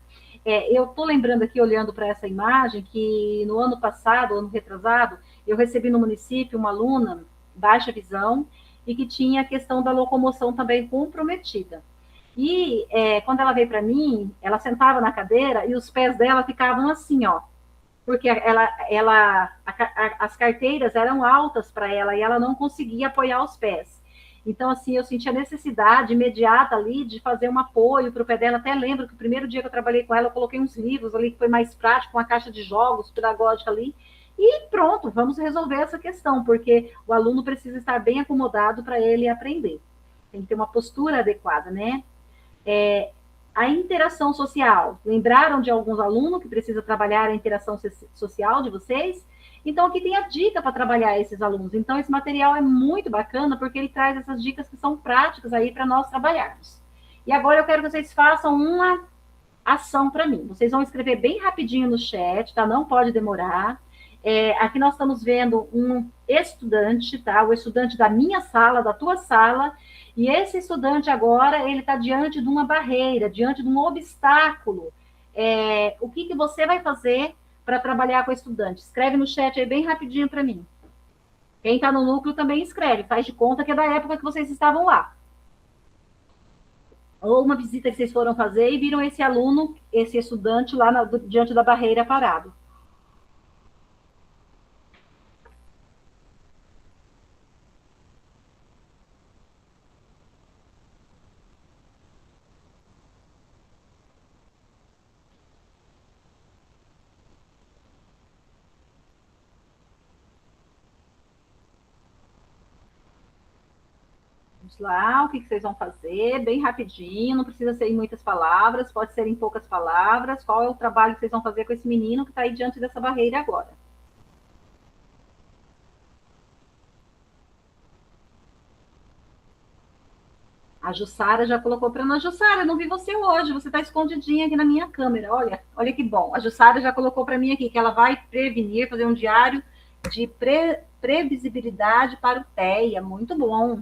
Eu estou lembrando aqui, olhando para essa imagem, que no ano passado, ano retrasado, eu recebi no município uma aluna, baixa visão, e que tinha a questão da locomoção também comprometida. E quando ela veio para mim, ela sentava na cadeira e os pés dela ficavam assim, ó, porque as carteiras eram altas para ela e ela não conseguia apoiar os pés. Então, assim, eu senti a necessidade imediata ali de fazer um apoio para o pé dela. Até lembro que o primeiro dia que eu trabalhei com ela, eu coloquei uns livros ali que foi mais prático, uma caixa de jogos pedagógica ali. E pronto, vamos resolver essa questão, porque o aluno precisa estar bem acomodado para ele aprender. Tem que ter uma postura adequada, né? A interação social. Lembraram de alguns alunos que precisam trabalhar a interação social de vocês? Então, aqui tem a dica para trabalhar esses alunos. Então, esse material é muito bacana, porque ele traz essas dicas que são práticas aí para nós trabalharmos. E agora eu quero que vocês façam uma ação para mim. Vocês vão escrever bem rapidinho no chat, tá? Não pode demorar. Aqui nós estamos vendo um estudante, tá? O estudante da minha sala, da tua sala, e esse estudante agora, ele está diante de uma barreira, diante de um obstáculo. O que você vai fazer para trabalhar com o estudante? Escreve no chat aí bem rapidinho para mim. Quem está no núcleo também escreve, faz de conta que é da época que vocês estavam lá. Ou uma visita que vocês foram fazer e viram esse aluno, esse estudante lá diante da barreira parado. Vamos lá, o que vocês vão fazer? Bem rapidinho, não precisa ser em muitas palavras, pode ser em poucas palavras. Qual é o trabalho que vocês vão fazer com esse menino que está aí diante dessa barreira agora? A Jussara já colocou para nós. Jussara, eu não vi você hoje, você está escondidinha aqui na minha câmera. Olha que bom. A Jussara já colocou para mim aqui que ela vai prevenir, fazer um diário de previsibilidade para o TEA. Muito bom.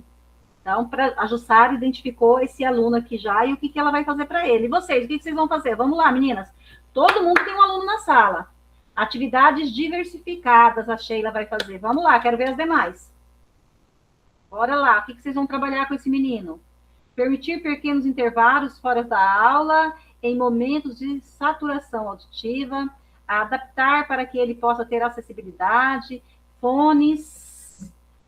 Então, a Jussara identificou esse aluno aqui já e o que ela vai fazer para ele. E vocês, o que vocês vão fazer? Vamos lá, meninas. Todo mundo tem um aluno na sala. Atividades diversificadas a Sheila vai fazer. Vamos lá, quero ver as demais. Bora lá, o que vocês vão trabalhar com esse menino? Permitir pequenos intervalos fora da aula, em momentos de saturação auditiva, adaptar para que ele possa ter acessibilidade, fones,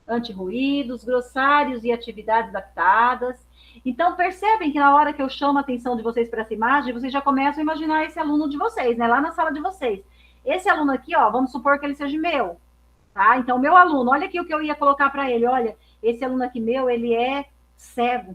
anti-ruídos, glossários e atividades adaptadas. Então, percebem que na hora que eu chamo a atenção de vocês para essa imagem, vocês já começam a imaginar esse aluno de vocês, né? Lá na sala de vocês. Esse aluno aqui, ó, vamos supor que ele seja meu, tá? Então, meu aluno, olha aqui o que eu ia colocar para ele. Olha, esse aluno aqui meu, ele é cego.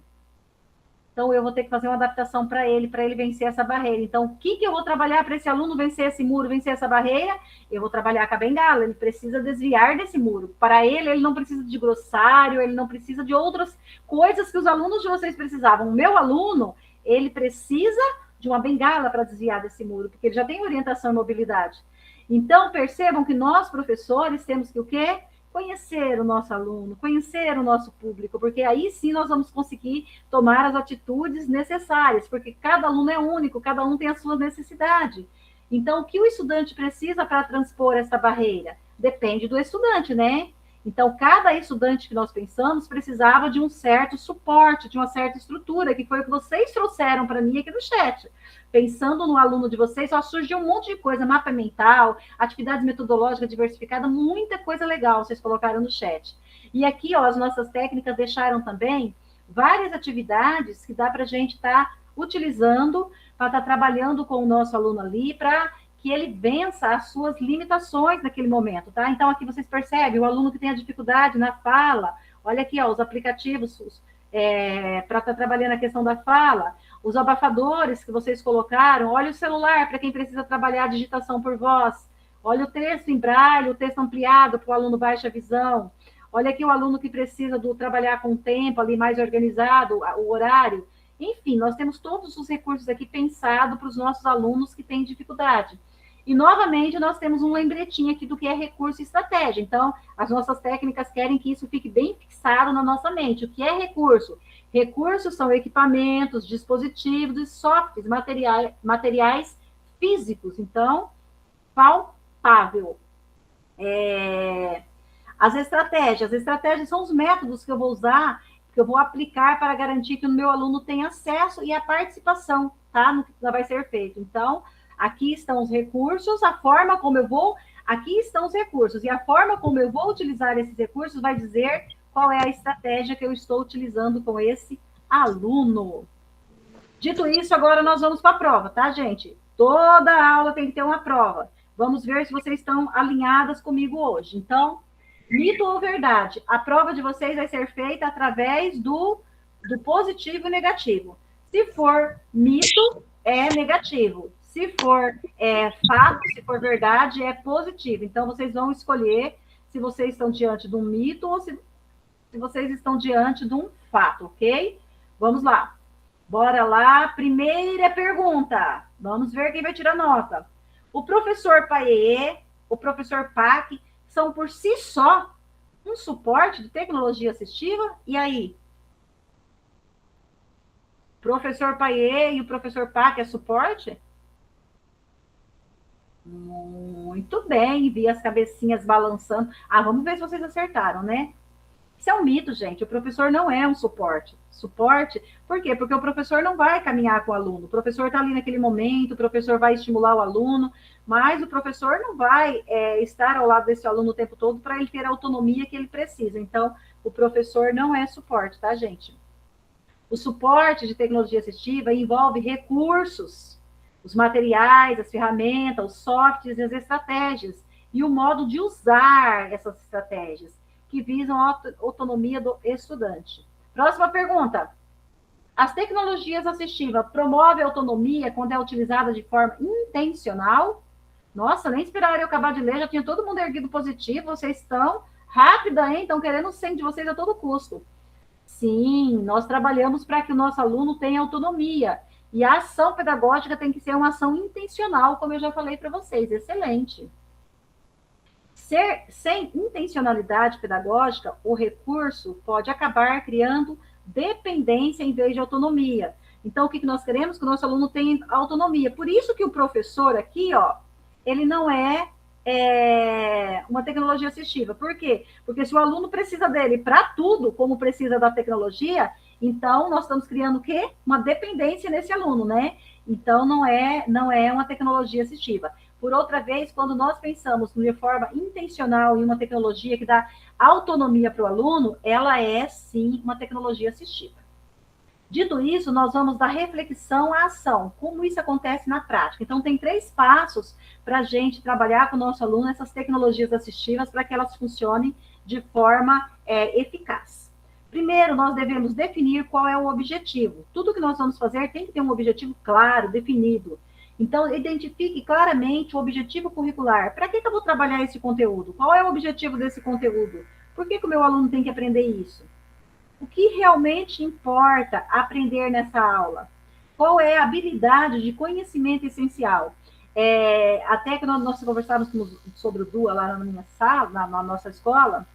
Então, eu vou ter que fazer uma adaptação para ele vencer essa barreira. Então, o que eu vou trabalhar para esse aluno vencer esse muro, vencer essa barreira? Eu vou trabalhar com a bengala, ele precisa desviar desse muro. Para ele não precisa de glossário, ele não precisa de outras coisas que os alunos de vocês precisavam. O meu aluno, ele precisa de uma bengala para desviar desse muro, porque ele já tem orientação e mobilidade. Então, percebam que nós, professores, temos que o quê? Conhecer o nosso aluno, conhecer o nosso público, porque aí sim nós vamos conseguir tomar as atitudes necessárias, porque cada aluno é único, cada um tem a sua necessidade. Então, o que o estudante precisa para transpor essa barreira? Depende do estudante, né? Então, cada estudante que nós pensamos precisava de um certo suporte, de uma certa estrutura, que foi o que vocês trouxeram para mim aqui no chat. Pensando no aluno de vocês, só surgiu um monte de coisa, mapa mental, atividades metodológicas diversificadas, muita coisa legal vocês colocaram no chat. E aqui, ó, as nossas técnicas deixaram também várias atividades que dá para a gente estar utilizando, para estar trabalhando com o nosso aluno ali, para que ele vença as suas limitações naquele momento, tá? Então, aqui vocês percebem, o aluno que tem a dificuldade na fala, olha aqui, ó, os aplicativos para estar trabalhando a questão da fala, os abafadores que vocês colocaram, olha o celular para quem precisa trabalhar a digitação por voz, olha o texto em braille, o texto ampliado para o aluno baixa visão, olha aqui o aluno que precisa trabalhar com o tempo ali mais organizado, o horário. Enfim, nós temos todos os recursos aqui pensados para os nossos alunos que têm dificuldade. E, novamente, nós temos um lembretinho aqui do que é recurso e estratégia. Então, as nossas técnicas querem que isso fique bem fixado na nossa mente. O que é recurso? Recursos são equipamentos, dispositivos e softwares, materiais físicos. Então, palpável. As estratégias são os métodos que eu vou usar, que eu vou aplicar para garantir que o meu aluno tenha acesso e a participação, tá? No que vai ser feito. Então, aqui estão os recursos, a forma como eu vou... Aqui estão os recursos, e a forma como eu vou utilizar esses recursos vai dizer qual é a estratégia que eu estou utilizando com esse aluno. Dito isso, agora nós vamos para a prova, tá, gente? Toda aula tem que ter uma prova. Vamos ver se vocês estão alinhadas comigo hoje. Então, mito ou verdade? A prova de vocês vai ser feita através do positivo e negativo. Se for mito, é negativo. Se for fato, se for verdade, é positivo. Então, vocês vão escolher se vocês estão diante de um mito ou se vocês estão diante de um fato, ok? Vamos lá. Bora lá. Primeira pergunta. Vamos ver quem vai tirar nota. O professor Paê, o professor PAC, são por si só um suporte de tecnologia assistiva? E aí? Professor Paê e o professor PAC é suporte? Muito bem, vi as cabecinhas balançando. Vamos ver se vocês acertaram, né? Isso é um mito, gente. O professor não é um suporte. Suporte, por quê? Porque o professor não vai caminhar com o aluno. O professor está ali naquele momento, o professor vai estimular o aluno, mas o professor não vai estar ao lado desse aluno o tempo todo para ele ter a autonomia que ele precisa. Então, o professor não é suporte, tá, gente? O suporte de tecnologia assistiva envolve recursos, os materiais, as ferramentas, os softwares e as estratégias, e o modo de usar essas estratégias, que visam a autonomia do estudante. Próxima pergunta. As tecnologias assistivas promovem a autonomia quando é utilizada de forma intencional? Nossa, nem esperaram eu acabar de ler, já tinha todo mundo erguido positivo, vocês estão rápida, hein? Estão querendo o 100 de vocês a todo custo. Sim, nós trabalhamos para que o nosso aluno tenha autonomia. E a ação pedagógica tem que ser uma ação intencional, como eu já falei para vocês. Excelente. Sem intencionalidade pedagógica, o recurso pode acabar criando dependência em vez de autonomia. Então, o que nós queremos? Que o nosso aluno tenha autonomia. Por isso que o professor aqui, ó, ele não é uma tecnologia assistiva. Por quê? Porque se o aluno precisa dele para tudo, como precisa da tecnologia, então nós estamos criando o quê? Uma dependência nesse aluno, né? Então não é uma tecnologia assistiva. Por outra vez, quando nós pensamos de forma intencional em uma tecnologia que dá autonomia para o aluno, ela é sim uma tecnologia assistiva. Dito isso, nós vamos da reflexão à ação, como isso acontece na prática. Então, tem 3 passos para a gente trabalhar com o nosso aluno essas tecnologias assistivas para que elas funcionem de forma eficaz. Primeiro, nós devemos definir qual é o objetivo. Tudo que nós vamos fazer tem que ter um objetivo claro, definido. Então, identifique claramente o objetivo curricular. Para que eu vou trabalhar esse conteúdo? Qual é o objetivo desse conteúdo? Por que o meu aluno tem que aprender isso? O que realmente importa aprender nessa aula? Qual é a habilidade de conhecimento essencial? Até que nós conversávamos sobre o DUA lá na minha sala, na nossa escola,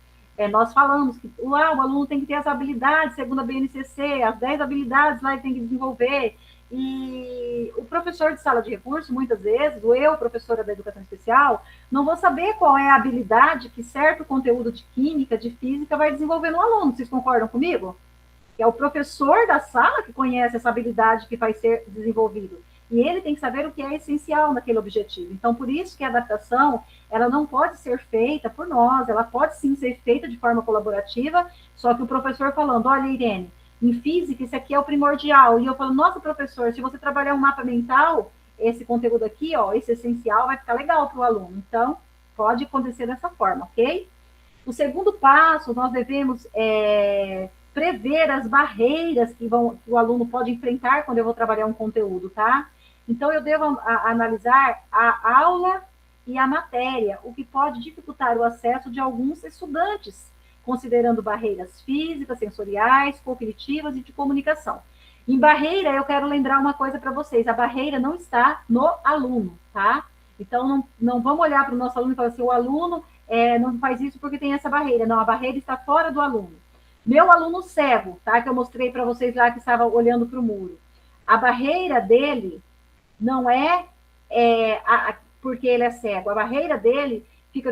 nós falamos que o aluno tem que ter as habilidades, segundo a BNCC, as 10 habilidades lá ele tem que desenvolver. E o professor de sala de recurso, muitas vezes, professora da educação especial, não vou saber qual é a habilidade que certo conteúdo de química, de física, vai desenvolver no aluno. Vocês concordam comigo? É o professor da sala que conhece essa habilidade que vai ser desenvolvido. E ele tem que saber o que é essencial naquele objetivo. Então, por isso que a adaptação, ela não pode ser feita por nós, ela pode sim ser feita de forma colaborativa, só que o professor falando, olha, Irene, em física, isso aqui é o primordial. E eu falo, nossa, professor, se você trabalhar um mapa mental, esse conteúdo aqui, ó, esse essencial, vai ficar legal para o aluno. Então, pode acontecer dessa forma, ok? O segundo passo, nós devemos prever as barreiras que o aluno pode enfrentar quando eu vou trabalhar um conteúdo, tá? Então, eu devo analisar a aula e a matéria, o que pode dificultar o acesso de alguns estudantes, considerando barreiras físicas, sensoriais, cognitivas e de comunicação. Em barreira, eu quero lembrar uma coisa para vocês, a barreira não está no aluno, tá? Então, não vamos olhar para o nosso aluno e falar assim, o aluno não faz isso porque tem essa barreira. Não, a barreira está fora do aluno. Meu aluno cego, tá? Que eu mostrei para vocês lá que estava olhando para o muro. A barreira dele não porque ele é cego. A barreira dele fica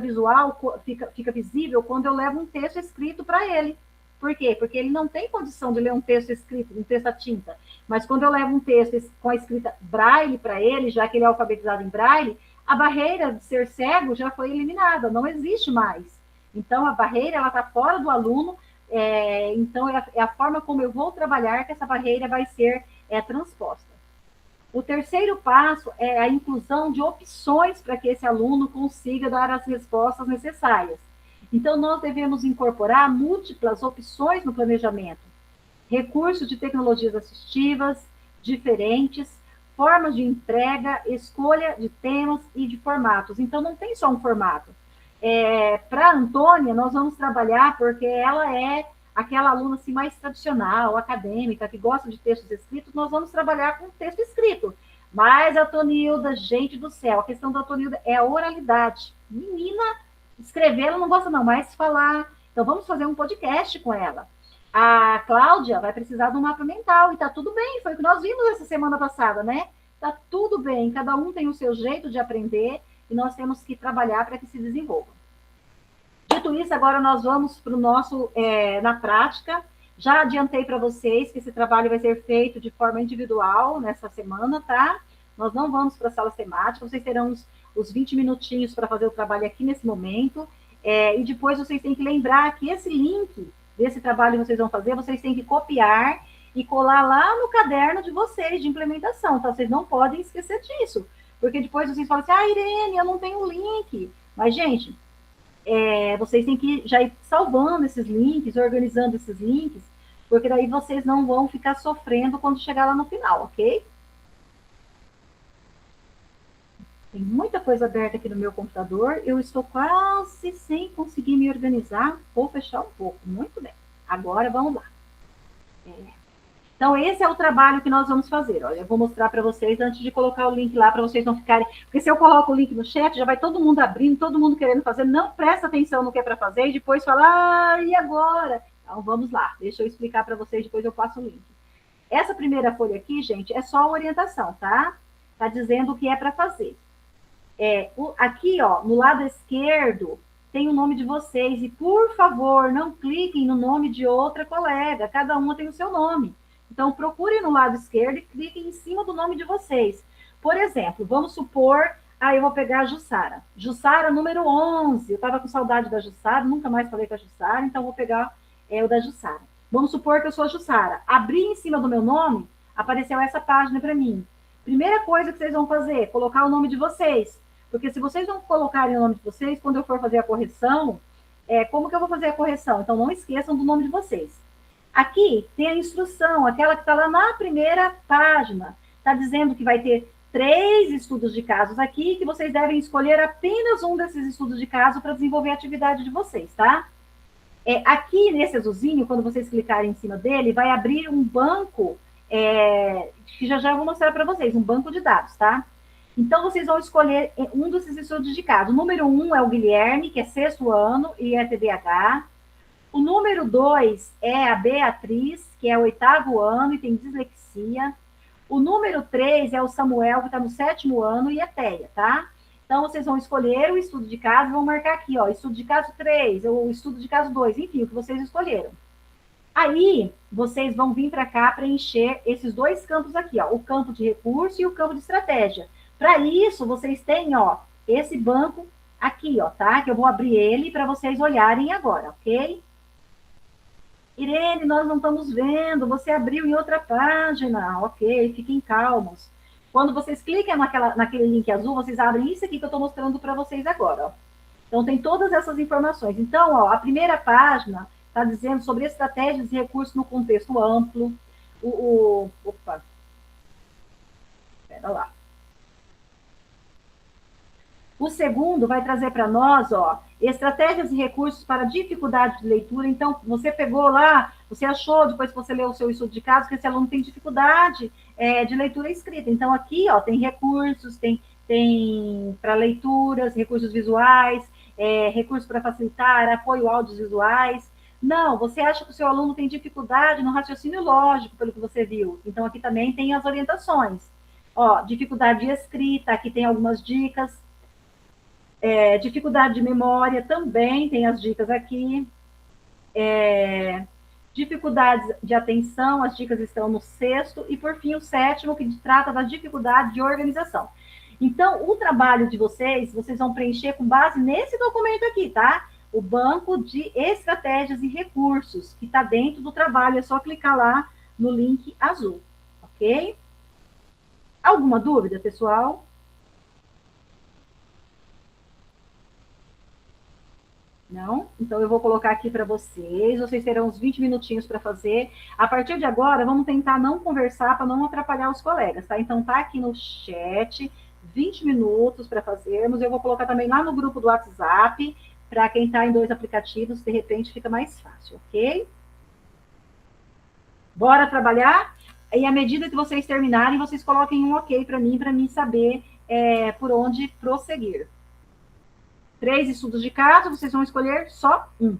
visível quando eu levo um texto escrito para ele. Por quê? Porque ele não tem condição de ler um texto escrito, um texto à tinta. Mas quando eu levo um texto com a escrita braille para ele, já que ele é alfabetizado em braille, a barreira de ser cego já foi eliminada, não existe mais. Então, a barreira, ela está fora do aluno, então é a forma como eu vou trabalhar que essa barreira vai ser transposta. O terceiro passo é a inclusão de opções para que esse aluno consiga dar as respostas necessárias. Então, nós devemos incorporar múltiplas opções no planejamento. Recursos de tecnologias assistivas, diferentes, formas de entrega, escolha de temas e de formatos. Então, não tem só um formato. Para a Antônia, nós vamos trabalhar porque ela é aquela aluna assim, mais tradicional, acadêmica, que gosta de textos escritos, nós vamos trabalhar com texto escrito. Mas a Tonilda, gente do céu, a questão da Tonilda é a oralidade. Menina, escrever ela não gosta não, mas falar. Então, vamos fazer um podcast com ela. A Cláudia vai precisar de um mapa mental, e tá tudo bem, foi o que nós vimos essa semana passada, né? Tá tudo bem, cada um tem o seu jeito de aprender, e nós temos que trabalhar para que se desenvolva. Dito isso, agora nós vamos para o nosso, na prática. Já adiantei para vocês que esse trabalho vai ser feito de forma individual nessa semana, tá? Nós não vamos para a sala temática, vocês terão os 20 minutinhos para fazer o trabalho aqui nesse momento, e depois vocês têm que lembrar que esse link desse trabalho que vocês vão fazer, vocês têm que copiar e colar lá no caderno de vocês, de implementação, tá? Vocês não podem esquecer disso, porque depois vocês falam assim, Irene, eu não tenho o link. Mas, gente, vocês têm que já ir salvando esses links, organizando esses links, porque daí vocês não vão ficar sofrendo quando chegar lá no final, ok? Tem muita coisa aberta aqui no meu computador, eu estou quase sem conseguir me organizar, vou fechar um pouco, muito bem. Agora, vamos lá. Então, esse é o trabalho que nós vamos fazer. Olha, eu vou mostrar para vocês, antes de colocar o link lá, para vocês não ficarem... Porque se eu coloco o link no chat, já vai todo mundo abrindo, todo mundo querendo fazer, não presta atenção no que é para fazer, e depois fala, e agora? Então, vamos lá, deixa eu explicar para vocês, depois eu passo o link. Essa primeira folha aqui, gente, é só a orientação, tá? Tá dizendo o que é para fazer. Aqui, ó, no lado esquerdo, tem o nome de vocês, e por favor, não cliquem no nome de outra colega, cada uma tem o seu nome. Então, procurem no lado esquerdo e cliquem em cima do nome de vocês. Por exemplo, vamos supor, eu vou pegar a Jussara. Jussara, número 11. Eu estava com saudade da Jussara, nunca mais falei com a Jussara, então vou pegar o da Jussara. Vamos supor que eu sou a Jussara. Abri em cima do meu nome, apareceu essa página para mim. Primeira coisa que vocês vão fazer, colocar o nome de vocês. Porque se vocês não colocarem o nome de vocês, quando eu for fazer a correção, como que eu vou fazer a correção? Então, não esqueçam do nome de vocês. Aqui tem a instrução, aquela que está lá na primeira página. Está dizendo que vai ter 3 estudos de casos aqui, que vocês devem escolher apenas um desses estudos de caso para desenvolver a atividade de vocês, tá? Aqui nesse azulzinho, quando vocês clicarem em cima dele, vai abrir um banco, que já vou mostrar para vocês, um banco de dados, tá? Então, vocês vão escolher um desses estudos de caso. O número 1 é o Guilherme, que é 6º ano e é TDAH. O número 2 é a Beatriz, que é 8º ano e tem dislexia. O número 3 é o Samuel, que está no 7º ano e é TEA, tá? Então, vocês vão escolher o estudo de caso e vão marcar aqui, ó, estudo de caso 3, ou estudo de caso 2, enfim, o que vocês escolheram. Aí, vocês vão vir para cá preencher esses 2 campos aqui, ó, o campo de recurso e o campo de estratégia. Para isso, vocês têm, ó, esse banco aqui, ó, tá? Que eu vou abrir ele para vocês olharem agora, ok? Irene, nós não estamos vendo, você abriu em outra página. Ok, fiquem calmos. Quando vocês clicam naquele link azul, vocês abrem isso aqui que eu estou mostrando para vocês agora. Ó. Então, tem todas essas informações. Então, ó, a primeira página está dizendo sobre estratégias e recursos no contexto amplo. Opa. Espera lá. O segundo vai trazer para nós, ó, estratégias e recursos para dificuldade de leitura. Então, você pegou lá, você achou, depois que você leu o seu estudo de caso, que esse aluno tem dificuldade de leitura escrita. Então, aqui, ó, tem recursos, tem para leituras, recursos visuais, recursos para facilitar, apoio audiovisuais. Não, você acha que o seu aluno tem dificuldade no raciocínio lógico, pelo que você viu. Então, aqui também tem as orientações. Ó, dificuldade de escrita, aqui tem algumas dicas. Dificuldade de memória, também tem as dicas aqui. Dificuldades de atenção, as dicas estão no 6º. E, por fim, o 7º, que trata da dificuldade de organização. Então, o trabalho de vocês vão preencher com base nesse documento aqui, tá? O banco de estratégias e recursos, que está dentro do trabalho. É só clicar lá no link azul, ok? Alguma dúvida, pessoal? Não? Então eu vou colocar aqui para vocês terão uns 20 minutinhos para fazer. A partir de agora, vamos tentar não conversar para não atrapalhar os colegas, tá? Então tá aqui no chat, 20 minutos para fazermos. Eu vou colocar também lá no grupo do WhatsApp, para quem está em 2 aplicativos, de repente fica mais fácil, ok? Bora trabalhar? E à medida que vocês terminarem, vocês coloquem um ok para mim saber por onde prosseguir. 3 estudos de caso, vocês vão escolher só um.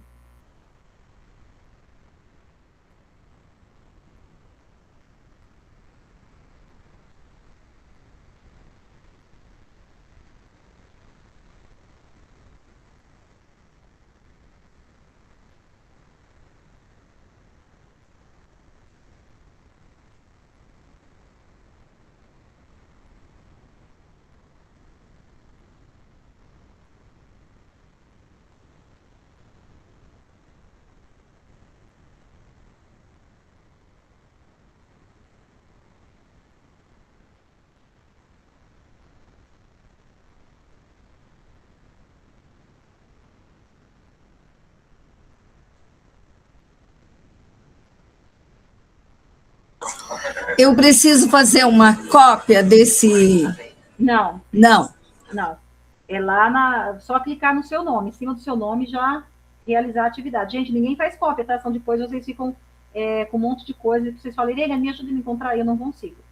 Eu preciso fazer uma cópia desse. Não. Não. Não. É lá só clicar no seu nome, em cima do seu nome já realizar a atividade. Gente, ninguém faz cópia, tá? São depois vocês ficam com um monte de coisa que vocês falam, Irene, me ajuda a me encontrar, eu não consigo.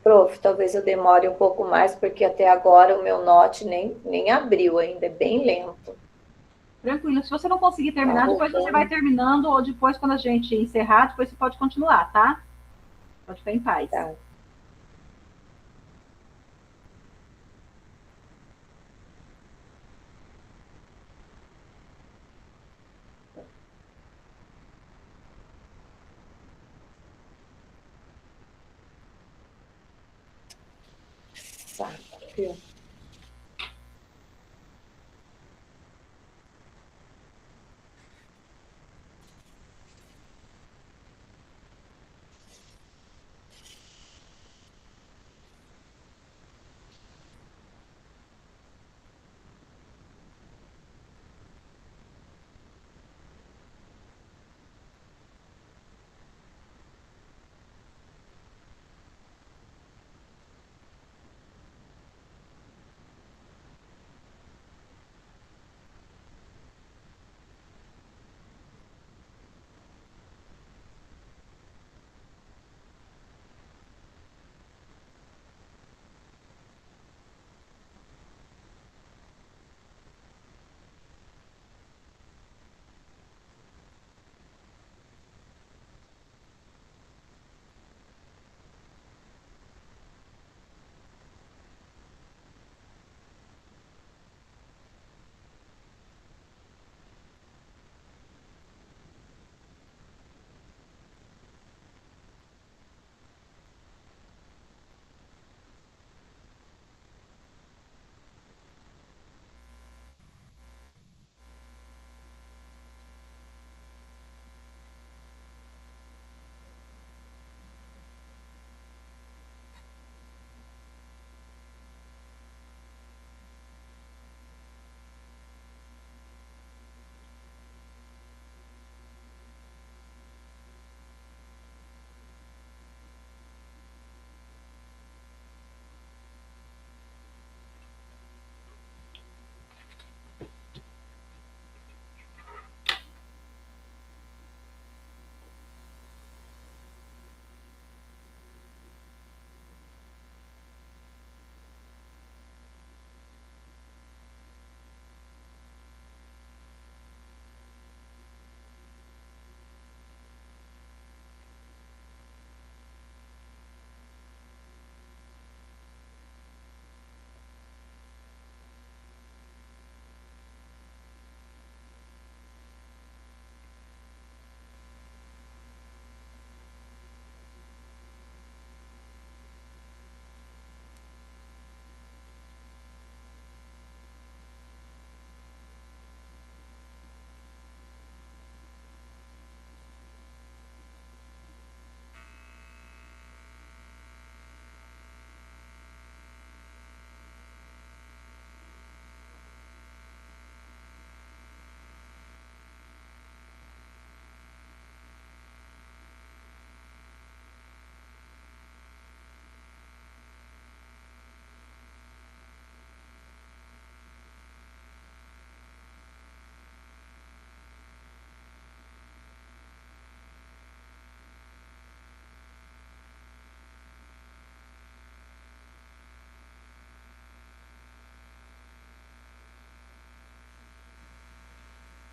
Prof, talvez eu demore um pouco mais, porque até agora o meu Note nem abriu ainda, é bem lento. Tranquilo, se você não conseguir terminar, depois você vai terminando, ou depois, quando a gente encerrar, depois você pode continuar, tá? Pode ficar em paz. Tá. Saco.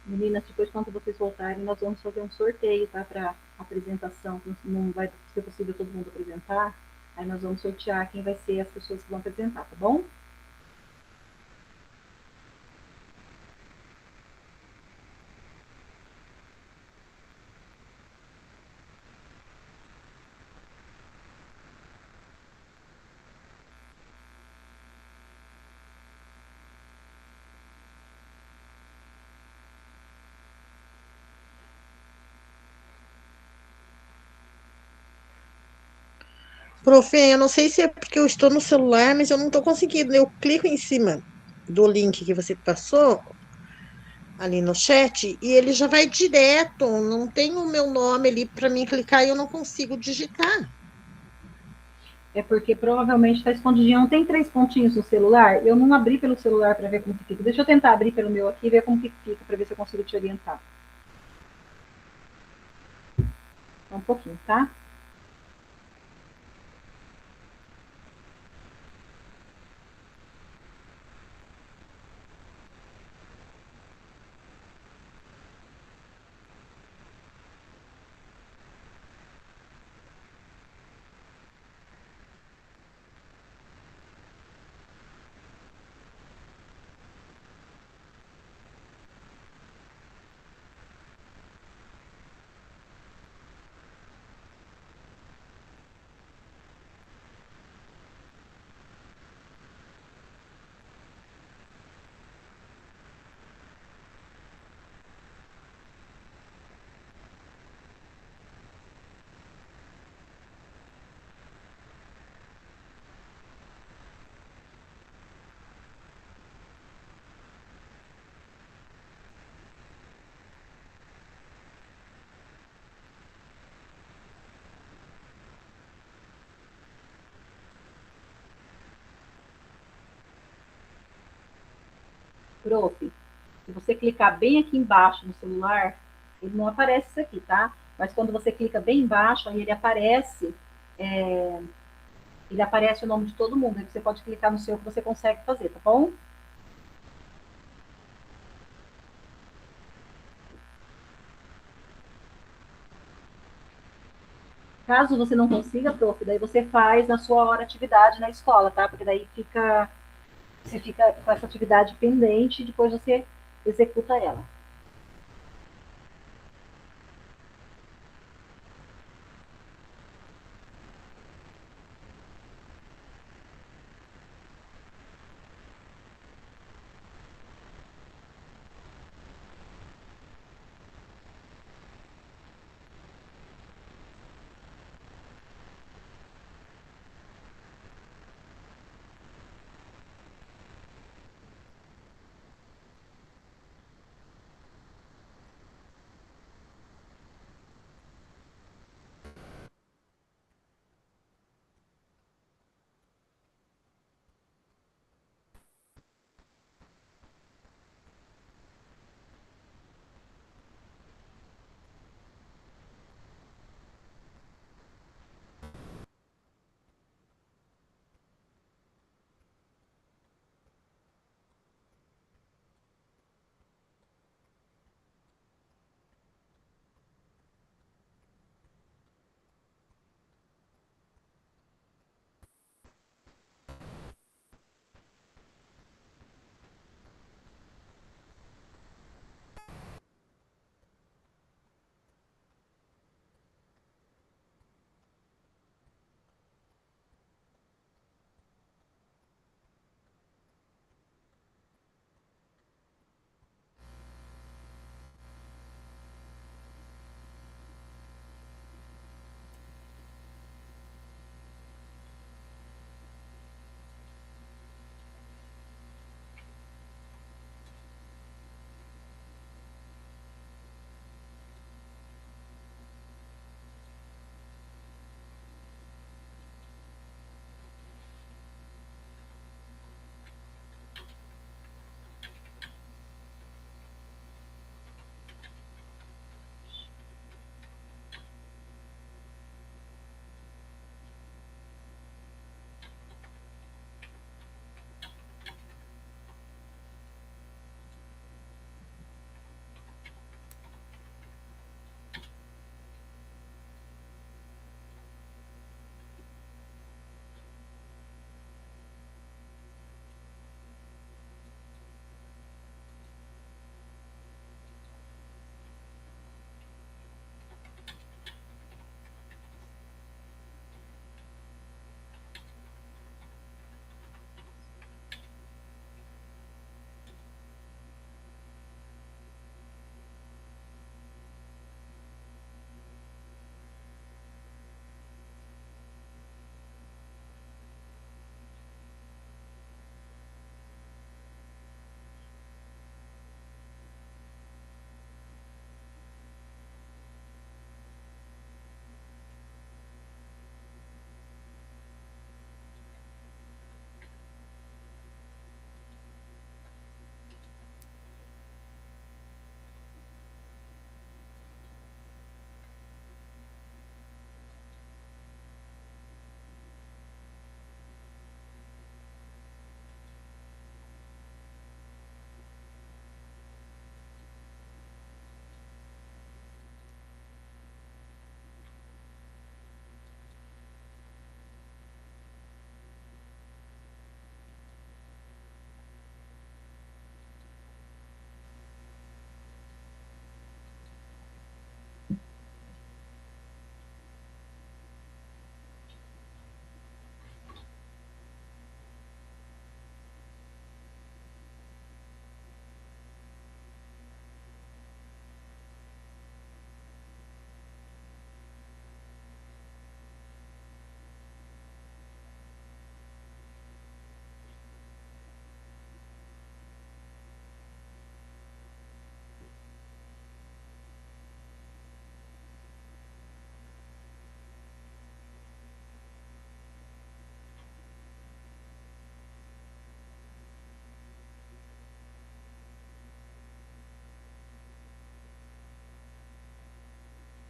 Meninas, depois quando vocês voltarem, nós vamos fazer um sorteio, tá? Para apresentação, não vai ser possível todo mundo apresentar, aí nós vamos sortear quem vai ser as pessoas que vão apresentar, tá bom? Prof, eu não sei se é porque eu estou no celular, mas eu não estou conseguindo. Eu clico em cima do link que você passou ali no chat e ele já vai direto. Não tem o meu nome ali para mim clicar e eu não consigo digitar. É porque provavelmente está escondidinho. Não tem 3 pontinhos no celular? Eu não abri pelo celular para ver como que fica. Deixa eu tentar abrir pelo meu aqui e ver como que fica, para ver se eu consigo te orientar. Só um pouquinho, tá? Prof, se você clicar bem aqui embaixo no celular, ele não aparece isso aqui, tá? Mas quando você clica bem embaixo, aí ele aparece o nome de todo mundo. Aí você pode clicar no seu que você consegue fazer, tá bom? Caso você não consiga, prof, daí você faz na sua hora atividade na escola, tá? Porque daí você fica com essa atividade pendente e depois você executa ela.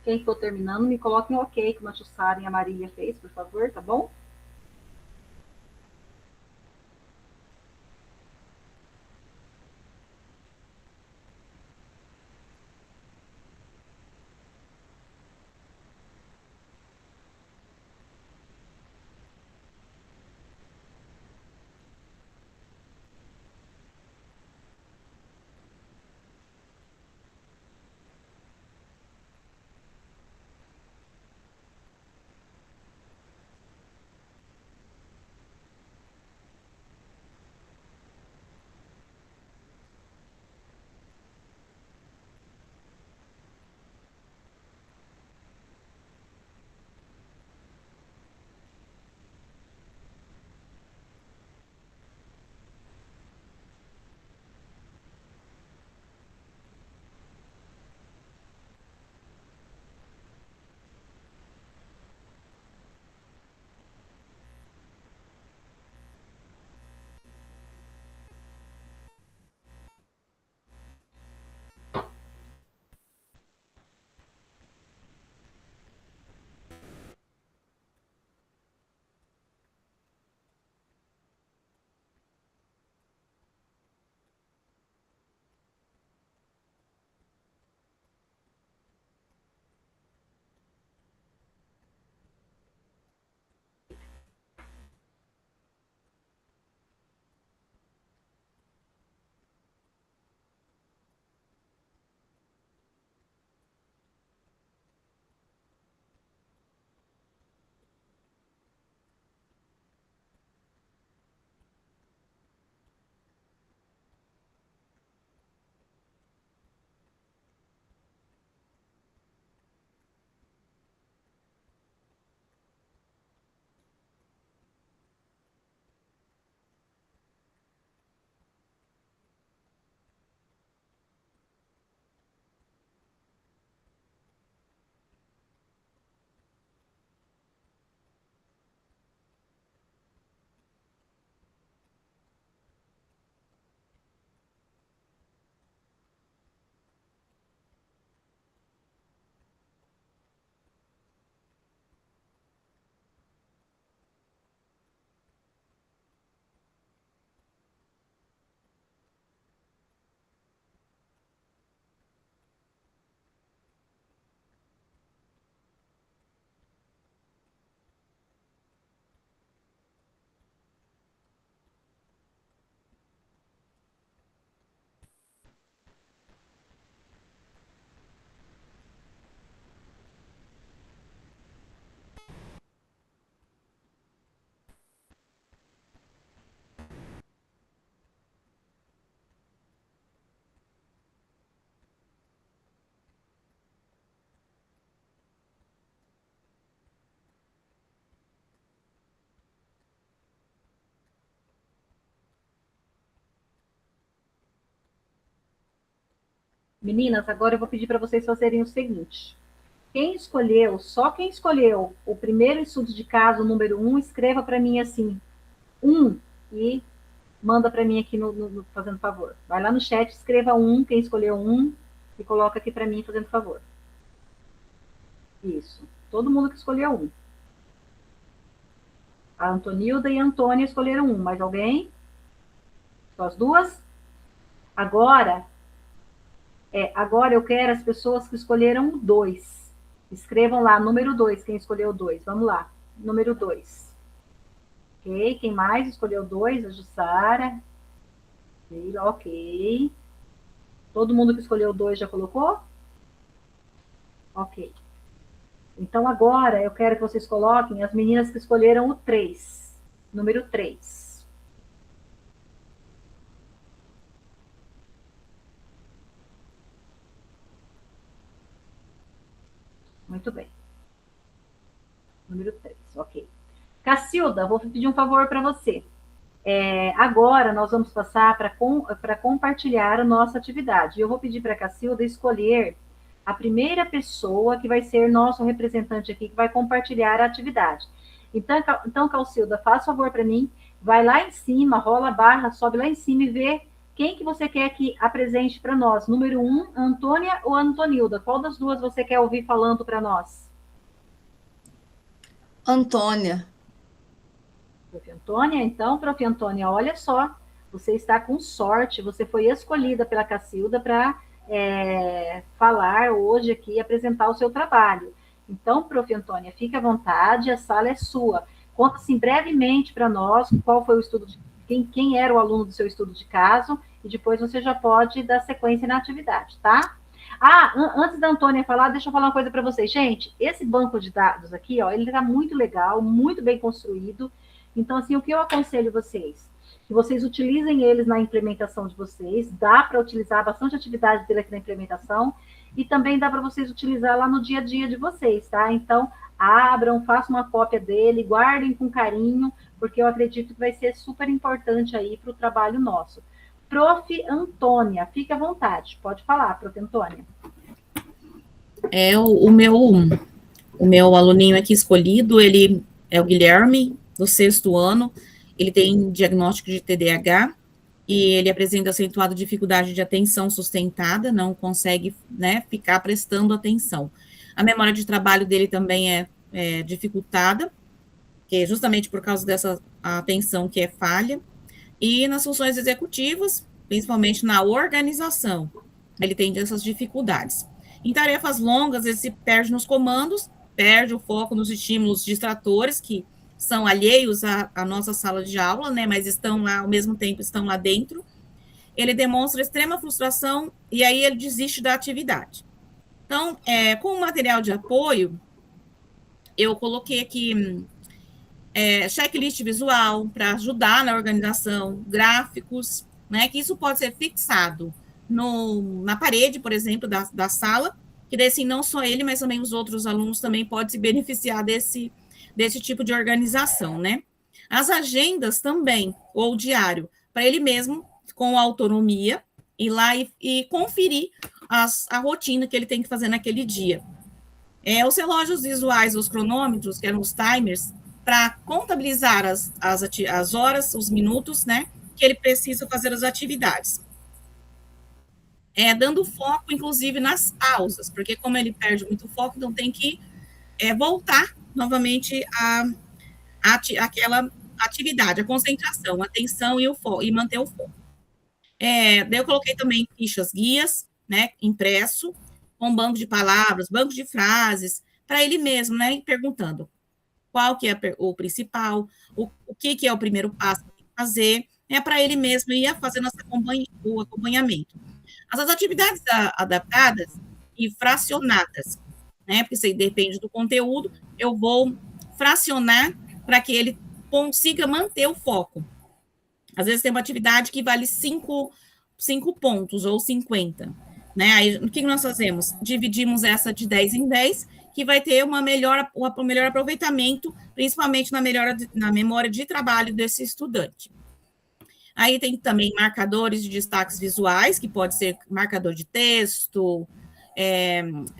Quem for terminando, me coloquem ok, como a Jussara e a Marília fez, por favor, tá bom? Meninas, agora eu vou pedir para vocês fazerem o seguinte. Só quem escolheu o primeiro estudo de caso, número 1, escreva para mim assim, 1, e manda para mim aqui fazendo favor. Vai lá no chat, escreva 1, quem escolheu 1, e coloca aqui para mim fazendo favor. Isso. Todo mundo que escolheu 1. A Antonilda e a Antônia escolheram 1. Mais alguém? Só as duas? Agora eu quero as pessoas que escolheram 2. Escrevam lá, número 2, quem escolheu 2. Vamos lá, número 2. Ok, quem mais escolheu 2? A Jussara. Ok. Todo mundo que escolheu 2 já colocou? Ok. Então, agora eu quero que vocês coloquem as meninas que escolheram o 3. Número 3. Muito bem. Número 3, ok. Cacilda, vou pedir um favor para você. Agora nós vamos passar para compartilhar a nossa atividade. Eu vou pedir para a Cacilda escolher a primeira pessoa que vai ser nosso representante aqui, que vai compartilhar a atividade. Então Cacilda, faz favor para mim, vai lá em cima, rola a barra, sobe lá em cima e vê Quem que você quer que apresente para nós? Número 1, Antônia ou Antonilda? Qual das duas você quer ouvir falando para nós? Antônia. Prof. Antônia, então, Prof. Antônia, olha só, você está com sorte, você foi escolhida pela Cacilda para falar hoje aqui, apresentar o seu trabalho. Então, Prof. Antônia, fique à vontade, a sala é sua. Conta assim brevemente para nós qual foi o estudo, quem era o aluno do seu estudo de caso, e depois você já pode dar sequência na atividade, tá? Antes da Antônia falar, deixa eu falar uma coisa para vocês. Gente, esse banco de dados aqui, ó, ele está muito legal, muito bem construído. Então, assim, o que eu aconselho vocês? Que vocês utilizem eles na implementação de vocês, dá para utilizar bastante atividade dele aqui na implementação, e também dá para vocês utilizar lá no dia a dia de vocês, tá? Então, abram, façam uma cópia dele, guardem com carinho, porque eu acredito que vai ser super importante aí para o trabalho nosso. Prof. Antônia, fique à vontade, pode falar, Prof. Antônia. O meu aluninho aqui escolhido, ele é o Guilherme, do 6º ano, ele tem diagnóstico de TDAH, e ele apresenta acentuada dificuldade de atenção sustentada, não consegue, né, ficar prestando atenção. A memória de trabalho dele também é dificultada, que é justamente por causa dessa atenção que é falha, e nas funções executivas, principalmente na organização, ele tem essas dificuldades. Em tarefas longas, ele se perde nos comandos, perde o foco nos estímulos distratores, que são alheios à nossa sala de aula, né, mas estão lá, ao mesmo tempo, estão lá dentro. Ele demonstra extrema frustração e aí ele desiste da atividade. Então, com o material de apoio, eu coloquei aqui checklist visual para ajudar na organização, gráficos, né, que isso pode ser fixado na parede, por exemplo, da sala, que daí, assim, não só ele, mas também os outros alunos também podem se beneficiar desse tipo de organização, né? As agendas também, ou o diário, para ele mesmo, com autonomia, ir lá e conferir a rotina que ele tem que fazer naquele dia. Os relógios visuais, os cronômetros, que eram os timers, para contabilizar as horas, os minutos, né, que ele precisa fazer as atividades. Dando foco, inclusive, nas pausas, porque como ele perde muito foco, então tem que voltar novamente àquela atividade, a concentração, a atenção e manter o foco. Daí eu coloquei também fichas guias, né, impresso, com banco de palavras, banco de frases, para ele mesmo, né, perguntando qual que é o principal, o que é o primeiro passo que tem que fazer, para ele mesmo ir fazendo o acompanhamento. As atividades adaptadas e fracionadas, né, porque isso aí depende do conteúdo, eu vou fracionar para que ele consiga manter o foco. Às vezes tem uma atividade que vale 5 pontos ou 50, né? Aí, o que nós fazemos? Dividimos essa de 10 em 10, que vai ter um melhor aproveitamento, principalmente na memória de trabalho desse estudante. Aí tem também marcadores de destaques visuais, que pode ser marcador de texto,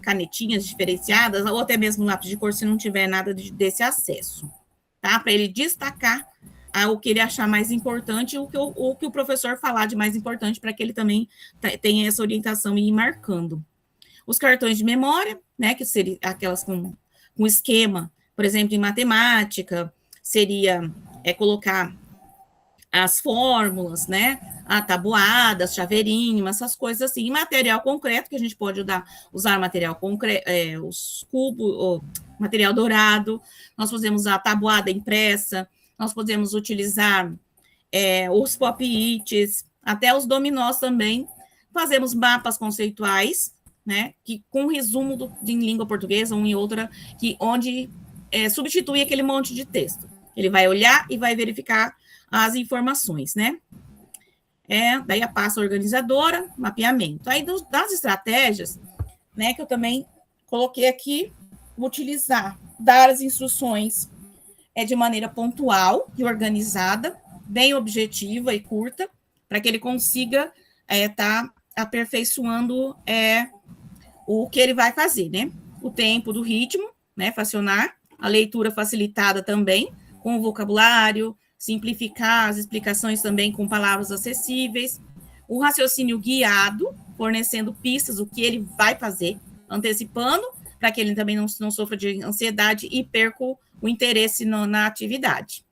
canetinhas diferenciadas, ou até mesmo lápis de cor, se não tiver nada desse acesso, tá? Para ele destacar o que ele achar mais importante, o que o professor falar de mais importante, para que ele também tenha essa orientação e ir marcando. Os cartões de memória, né, que seriam aquelas com esquema, por exemplo, em matemática, seria colocar as fórmulas, né, a tabuada, as chaveirinhas, essas coisas assim. E material concreto, que a gente pode usar material concreto, os cubos, material dourado, nós podemos usar a tabuada impressa, nós podemos utilizar os pop-its, até os dominós também. Fazemos mapas conceituais, né, que com resumo em língua portuguesa, uma em outra, onde substitui aquele monte de texto. Ele vai olhar e vai verificar as informações, né? Daí a pasta organizadora, mapeamento. Aí das estratégias, né, que eu também coloquei aqui, dar as instruções de maneira pontual e organizada, bem objetiva e curta, para que ele consiga estar aperfeiçoando o que ele vai fazer, né? O tempo do ritmo, né? Fracionar, a leitura facilitada também, com o vocabulário, simplificar as explicações também com palavras acessíveis, o raciocínio guiado, fornecendo pistas, o que ele vai fazer, antecipando, para que ele também não sofra de ansiedade e perca o interesse na atividade.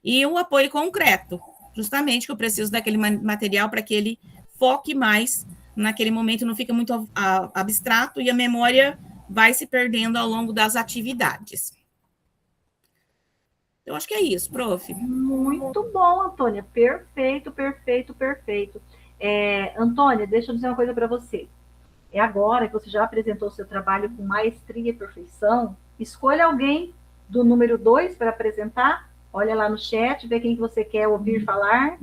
E o apoio concreto, justamente que eu preciso daquele material para que ele foque mais naquele momento, não fica muito abstrato e a memória vai se perdendo ao longo das atividades. Eu acho que é isso, prof. Muito bom, Antônia. Perfeito, perfeito, perfeito. Antônia, deixa eu dizer uma coisa para você. Agora que você já apresentou o seu trabalho com maestria e perfeição, escolha alguém do número 2 para apresentar. Olha lá no chat, vê quem que você quer ouvir falar.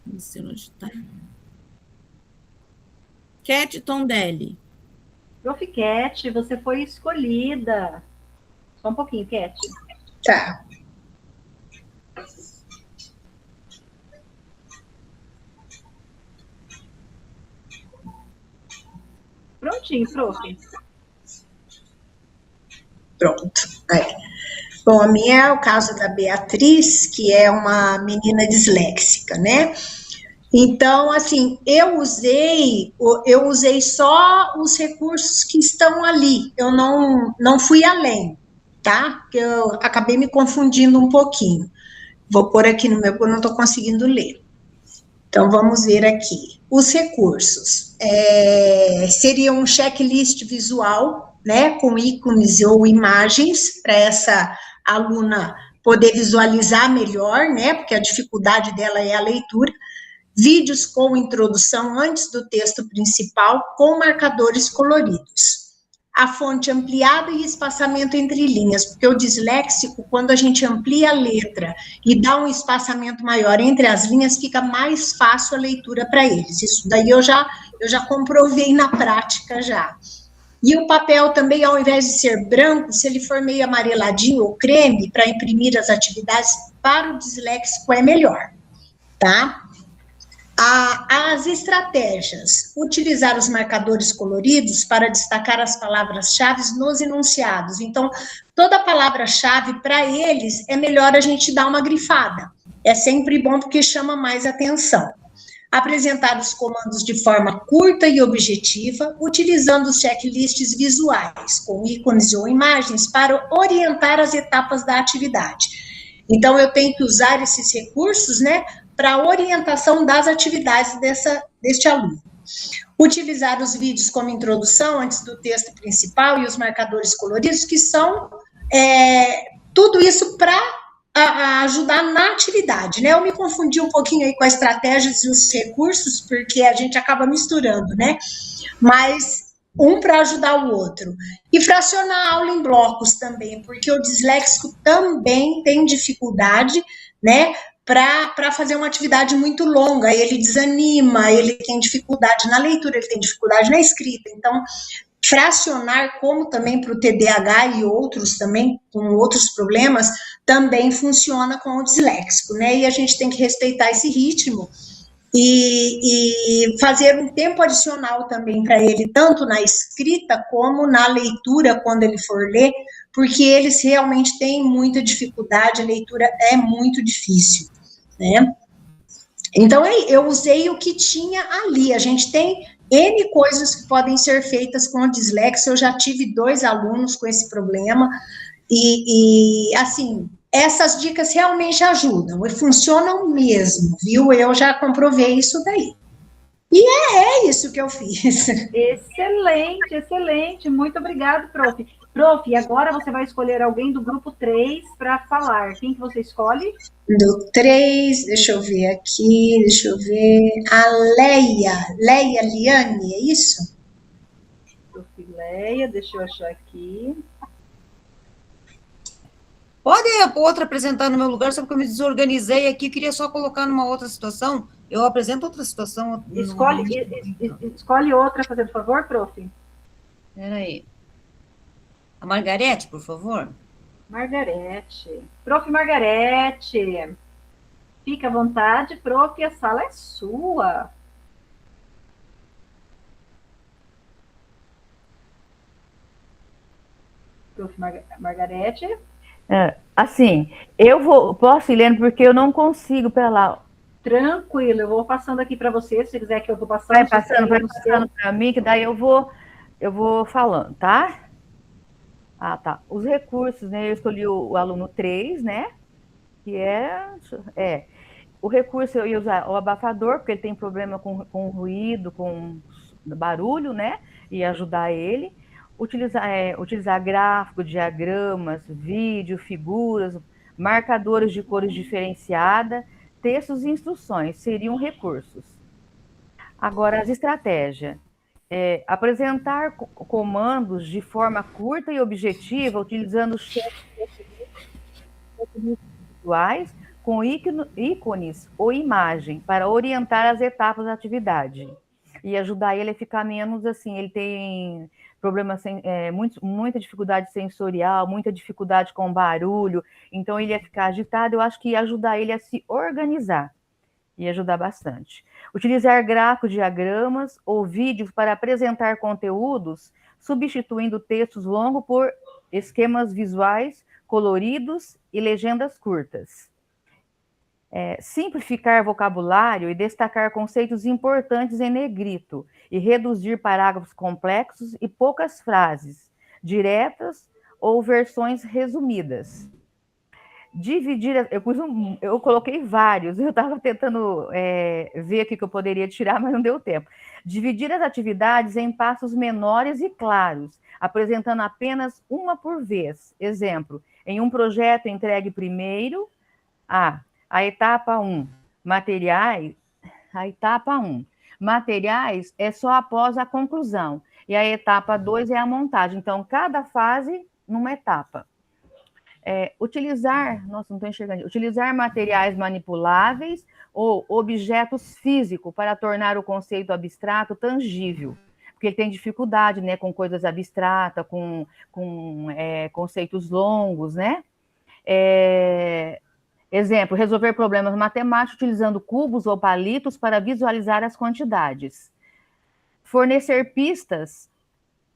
Não sei onde está. Cat Tondelli. Prof. Cat, você foi escolhida. Só um pouquinho, Cat. Tá. Prontinho, prof. Pronto. Bom, a minha é o caso da Beatriz, que é uma menina disléxica, né? Então, assim, eu usei só os recursos que estão ali, eu não fui além, tá? Porque eu acabei me confundindo um pouquinho. Vou pôr aqui no meu, porque eu não estou conseguindo ler. Então, vamos ver aqui. Os recursos. Seria um checklist visual, né, com ícones ou imagens, para essa aluna poder visualizar melhor, né, porque a dificuldade dela é a leitura. Vídeos com introdução antes do texto principal, com marcadores coloridos. A fonte ampliada e espaçamento entre linhas, porque o disléxico, quando a gente amplia a letra e dá um espaçamento maior entre as linhas, fica mais fácil a leitura para eles. Isso daí eu já comprovei na prática já. E o papel também, ao invés de ser branco, se ele for meio amareladinho ou creme, para imprimir as atividades, para o disléxico é melhor, tá? As estratégias: utilizar os marcadores coloridos para destacar as palavras-chave nos enunciados. Então, toda palavra-chave, para eles, é melhor a gente dar uma grifada. É sempre bom porque chama mais atenção. Apresentar os comandos de forma curta e objetiva, utilizando os checklists visuais, com ícones ou imagens, para orientar as etapas da atividade. Então, eu tenho que usar esses recursos, né, para a orientação das atividades deste aluno. Utilizar os vídeos como introdução antes do texto principal e os marcadores coloridos, que são tudo isso para ajudar na atividade, né? Eu me confundi um pouquinho aí com as estratégias e os recursos, porque a gente acaba misturando, né? Mas um para ajudar o outro. E fracionar a aula em blocos também, porque o disléxico também tem dificuldade, né, para fazer uma atividade muito longa, ele desanima, ele tem dificuldade na leitura, ele tem dificuldade na escrita. Então, fracionar, como também para o TDAH e outros também, com outros problemas, também funciona com o disléxico, né? E a gente tem que respeitar esse ritmo e fazer um tempo adicional também para ele, tanto na escrita como na leitura, quando ele for ler, porque eles realmente têm muita dificuldade, a leitura é muito difícil, né? Então, eu usei o que tinha ali. A gente tem N coisas que podem ser feitas com a dislexia. Eu já tive 2 alunos com esse problema e assim, essas dicas realmente ajudam e funcionam mesmo, viu? Eu já comprovei isso daí. E é isso que eu fiz. Excelente, excelente. Muito obrigada, prof. Prof, e agora você vai escolher alguém do grupo 3 para falar. Quem que você escolhe? Do 3, deixa eu ver aqui, a Leia Liane, é isso? Prof. Leia, deixa eu achar aqui. Pode a outra apresentar no meu lugar, só porque eu me desorganizei aqui, queria só colocar numa outra situação. Eu apresento outra situação. Escolhe outra, fazendo favor, prof. Espera aí. A Margarete, por favor. Margarete. Prof. Margarete. Fica à vontade, prof. A sala é sua. Prof. Margarete. Assim, posso ir lendo porque eu não consigo para lá. Tranquilo, eu vou passando aqui para você, se quiser que eu vou passando. Vai passando para mim, que daí eu vou falando, tá? Ah, tá. Os recursos, né? Eu escolhi o aluno 3, né? Que o recurso eu ia usar o abafador, porque ele tem problema com ruído, com barulho, né? E ajudar ele. Utilizar gráfico, diagramas, vídeo, figuras, marcadores de cores diferenciadas, textos e instruções seriam recursos. Agora, as estratégias. Apresentar comandos de forma curta e objetiva, utilizando chats visuais com ícones ou imagem para orientar as etapas da atividade e ajudar ele a ficar menos assim. Ele tem problemas, muita dificuldade sensorial, muita dificuldade com barulho, então ele ia ficar agitado. Eu acho que ia ajudar ele a se organizar, ia ajudar bastante. Utilizar gráficos, diagramas ou vídeos para apresentar conteúdos, substituindo textos longos por esquemas visuais coloridos e legendas curtas. Simplificar vocabulário e destacar conceitos importantes em negrito e reduzir parágrafos complexos e poucas frases diretas ou versões resumidas. Eu coloquei vários, eu estava tentando ver aqui que eu poderia tirar, mas não deu tempo. Dividir as atividades em passos menores e claros, apresentando apenas uma por vez. Exemplo, em um projeto entregue primeiro a etapa 1, materiais, materiais é só após a conclusão, e a etapa 2 é a montagem, então cada fase numa etapa. Utilizar materiais manipuláveis ou objetos físicos para tornar o conceito abstrato tangível, porque ele tem dificuldade, né, com coisas abstratas, com conceitos longos, né? Exemplo, resolver problemas matemáticos utilizando cubos ou palitos para visualizar as quantidades. Fornecer pistas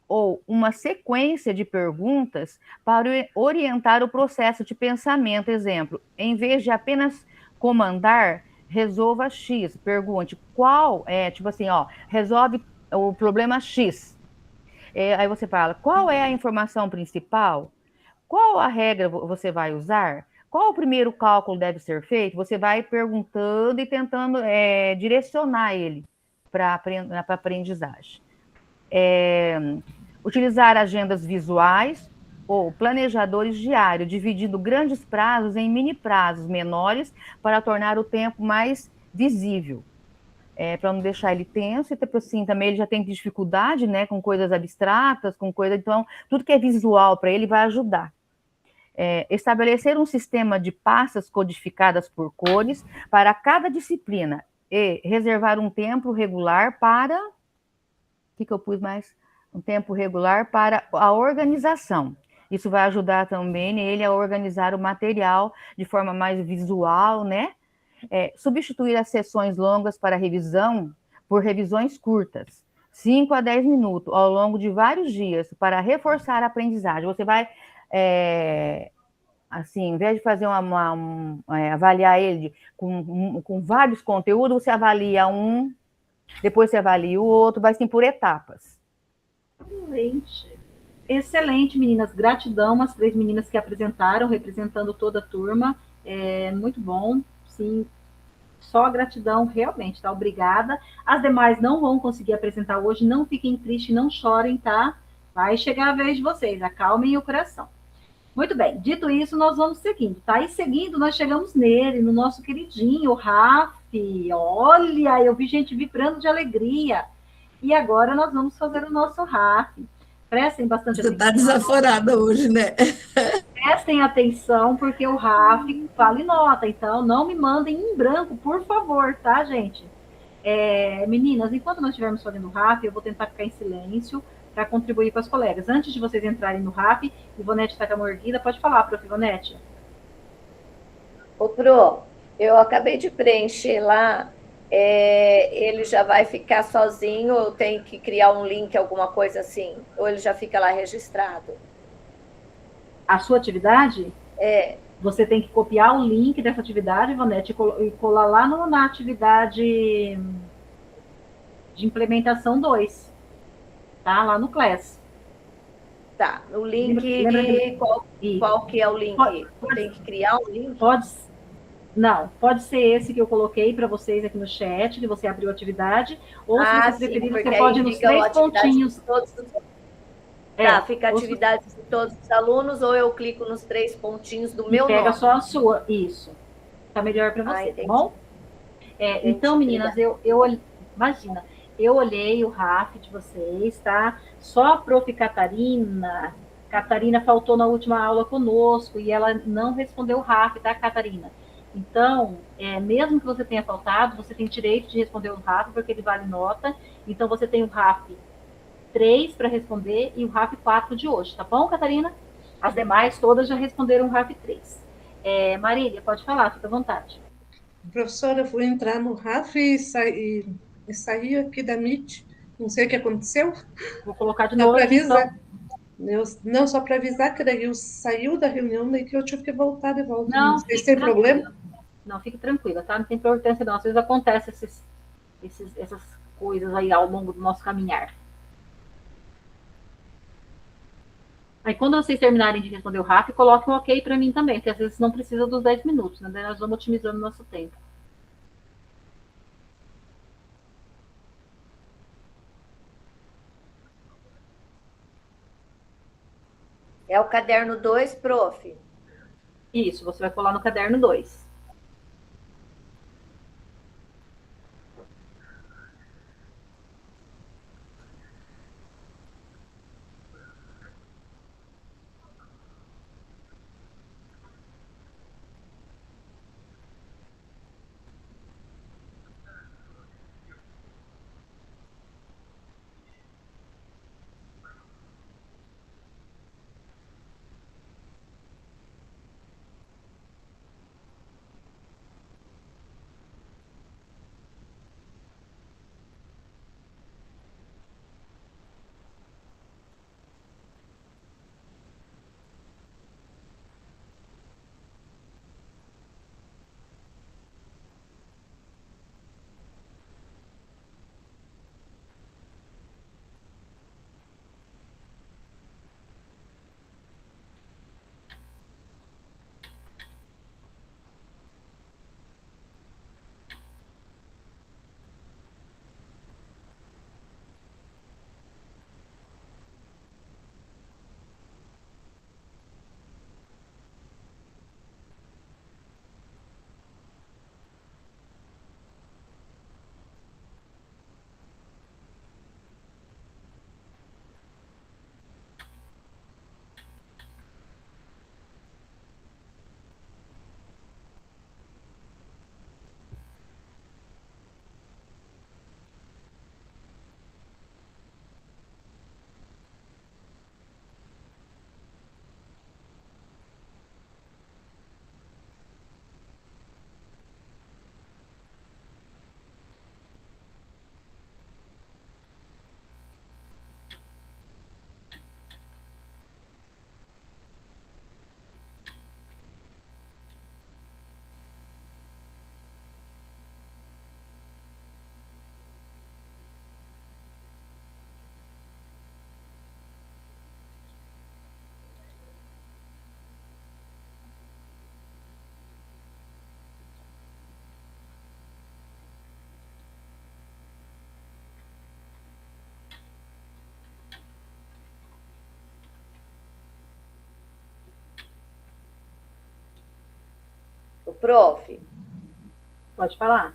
ou uma sequência de perguntas para orientar o processo de pensamento. Exemplo, em vez de apenas comandar, resolva X. Pergunte qual resolve o problema X. Aí você fala, qual é a informação principal? Qual a regra você vai usar? Qual o primeiro cálculo deve ser feito? Você vai perguntando e tentando direcionar ele para a aprendizagem. Utilizar agendas visuais ou planejadores diários, dividindo grandes prazos em mini prazos menores para tornar o tempo mais visível. Para não deixar ele tenso, e assim, também ele já tem dificuldade, né, com coisas abstratas, então tudo que é visual para ele vai ajudar. Estabelecer um sistema de pastas codificadas por cores para cada disciplina e reservar um tempo regular para... O que eu pus mais? Um tempo regular para a organização. Isso vai ajudar também ele a organizar o material de forma mais visual, né? Substituir as sessões longas para revisão por revisões curtas, 5 a 10 minutos, ao longo de vários dias, para reforçar a aprendizagem. Você vai, assim, em vez de fazer avaliar ele com vários conteúdos, você avalia um, depois você avalia o outro, vai assim por etapas. Excelente, meninas. Gratidão às 3 meninas que apresentaram, representando toda a turma. Muito bom, sim. Só gratidão, realmente, tá? Obrigada. As demais não vão conseguir apresentar hoje, não fiquem tristes, não chorem, tá? Vai chegar a vez de vocês, acalmem o coração. Muito bem, dito isso, nós vamos seguindo, tá? E seguindo, nós chegamos nele, no nosso queridinho, o Raf. Olha, eu vi gente vibrando de alegria. E agora nós vamos fazer o nosso Raf. Prestem bastante atenção. Você está desaforada hoje, né? Prestem atenção, porque o Raf vale nota. Então, não me mandem em branco, por favor, tá, gente? Meninas, enquanto nós estivermos fazendo o Raf, eu vou tentar ficar em silêncio para contribuir com as colegas. Antes de vocês entrarem no Raf, Ivonete está com a mão erguida. Pode falar, prof. Ivonete. Ô, Pro, eu acabei de preencher lá. Ele já vai ficar sozinho ou tem que criar um link, alguma coisa assim? Ou ele já fica lá registrado? A sua atividade? Você tem que copiar o link dessa atividade, Ivonete, e colar lá na atividade de implementação 2, tá? Lá no Class. Tá, o link lembra de qual que é o link? Tem que criar um link? Pode ser esse que eu coloquei para vocês aqui no chat, que você abriu a atividade, ou se você preferir, você pode ir nos 3 pontinhos. Tá, fica a atividade de todos os alunos, ou eu clico nos 3 pontinhos do meu nome? Pega só a sua, isso. Tá melhor para você, tá bom? Então, meninas, imagina, eu olhei o RAF de vocês, tá? Só a prof. Catarina faltou na última aula conosco e ela não respondeu o RAF, tá, Catarina? Então, mesmo que você tenha faltado, você tem direito de responder o RAF, porque ele vale nota. Então, você tem o RAF 3 para responder e o RAF 4 de hoje, tá bom, Catarina? As demais todas já responderam o RAF 3. Marília, pode falar, fica à vontade. Professora, eu fui entrar no RAF e saí aqui da Meet. Não sei o que aconteceu. Vou colocar de novo. Para avisar. Não, só para avisar que daí eu saiu da reunião e que eu tive que voltar de volta. Não sei se tem problema. Não, fique tranquila, tá? Não tem importância não. Às vezes acontece essas coisas aí ao longo do nosso caminhar. Aí, quando vocês terminarem de responder o RAF, coloquem um ok para mim também, porque às vezes não precisa dos 10 minutos, né? Daí nós vamos otimizando o nosso tempo. É o caderno 2, prof? Isso, você vai colar no caderno 2. Prof. Pode falar.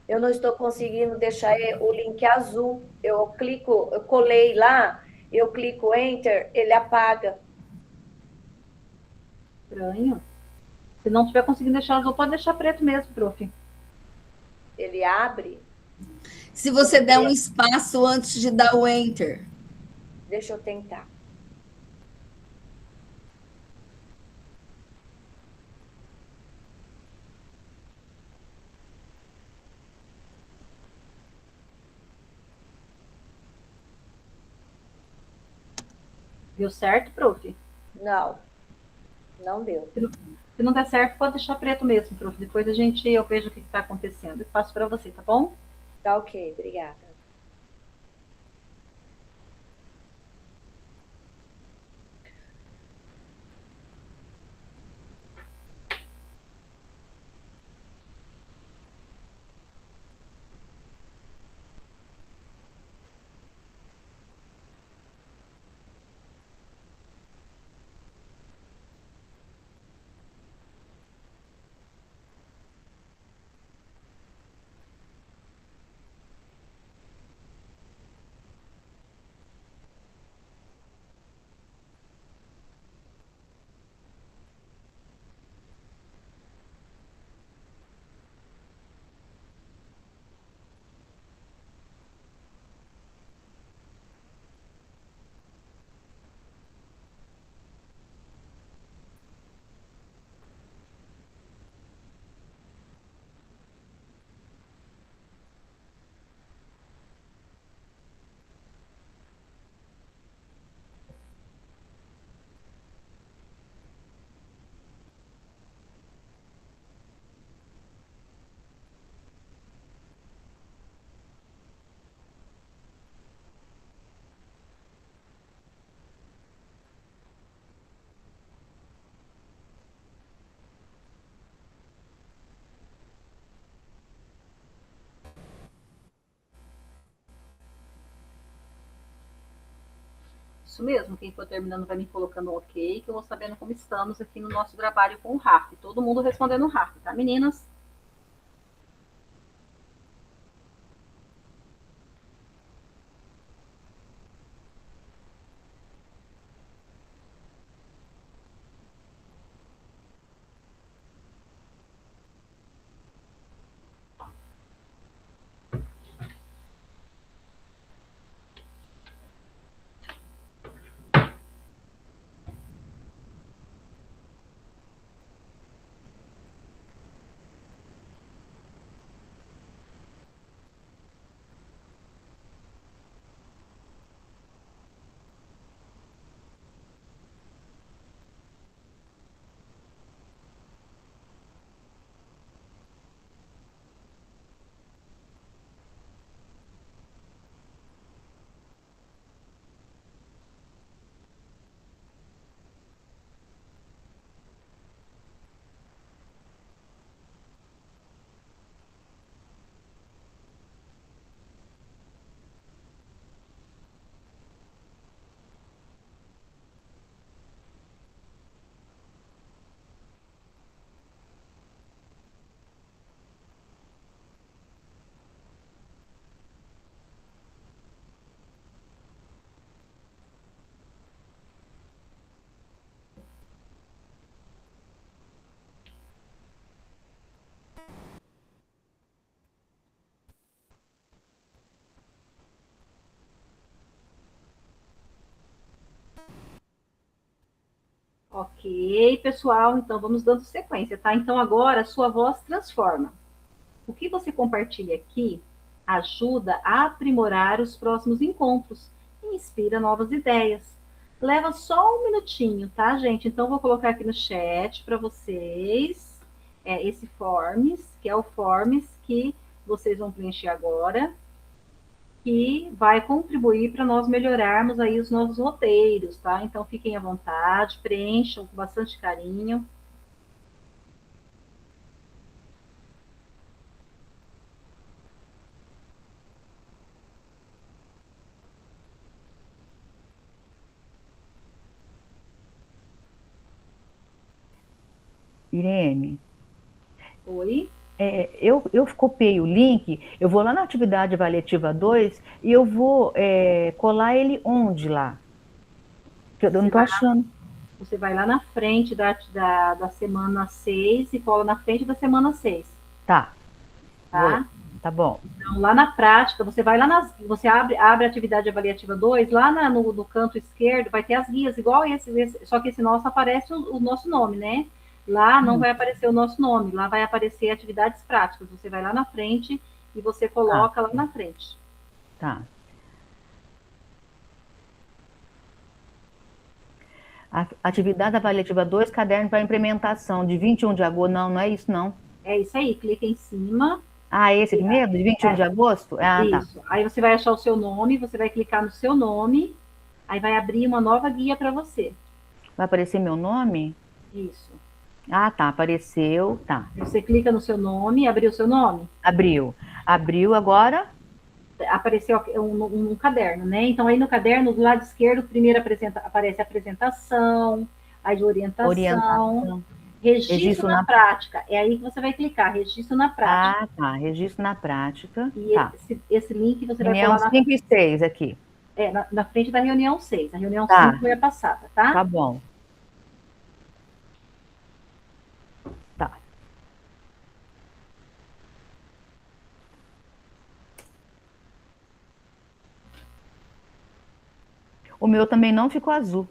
Eu não estou conseguindo deixar o link azul. Eu colei lá, eu clico Enter, ele apaga. Estranho. Se não tiver conseguindo deixar azul, pode deixar preto mesmo, prof. Ele abre? Se você der um espaço antes de dar o Enter. Deixa eu tentar. Deu certo, prof? Não. Não deu. Se não der certo, pode deixar preto mesmo, prof. Depois eu vejo o que está acontecendo. Eu passo para você, tá bom? Tá ok, obrigada. Isso mesmo, quem for terminando vai me colocando um ok, que eu vou sabendo como estamos aqui no nosso trabalho com o RAF. Todo mundo respondendo o RAF, tá, meninas? Ok, pessoal, então vamos dando sequência, tá? Então agora a sua voz transforma. O que você compartilha aqui ajuda a aprimorar os próximos encontros e inspira novas ideias. Leva só um minutinho, tá, gente? Então vou colocar aqui no chat para vocês esse Forms, que é o Forms que vocês vão preencher agora, que vai contribuir para nós melhorarmos aí os nossos roteiros, tá? Então fiquem à vontade, preencham com bastante carinho. Irene. Oi? Eu copiei o link, eu vou lá na atividade avaliativa 2 e eu vou colar ele onde lá? Porque eu não estou achando. Você vai lá na frente da semana 6 e cola na frente da semana 6. Tá. Tá? Tá bom. Então, lá na prática, você vai lá você abre a atividade avaliativa 2, lá no canto esquerdo vai ter as guias, igual esse, só que esse nosso aparece o nosso nome, né? Lá não vai aparecer o nosso nome, lá vai aparecer atividades práticas. Você vai lá na frente e você coloca lá na frente. Tá. Atividade avaliativa 2, caderno para implementação, de 21 de agosto. Não, não é isso, não. É isso aí, clica em cima. Ah, esse aqui mesmo? De 21 de agosto? Ah, isso. Aí você vai achar o seu nome, você vai clicar no seu nome, aí vai abrir uma nova guia para você. Vai aparecer meu nome? Isso. Ah, tá, apareceu, tá. Você clica no seu nome, abriu o seu nome? Abriu. Abriu agora? Apareceu um caderno, né? Então, aí no caderno, do lado esquerdo, primeiro aparece a apresentação, aí de orientação. Registro na prática. É aí que você vai clicar, registro na prática. Ah, tá, registro na prática. E tá. esse link você reunião vai colar 5 e 6 aqui. Na frente da reunião 6. A reunião 5 foi a passada, tá? Tá bom. Tá. O meu também não ficou azul.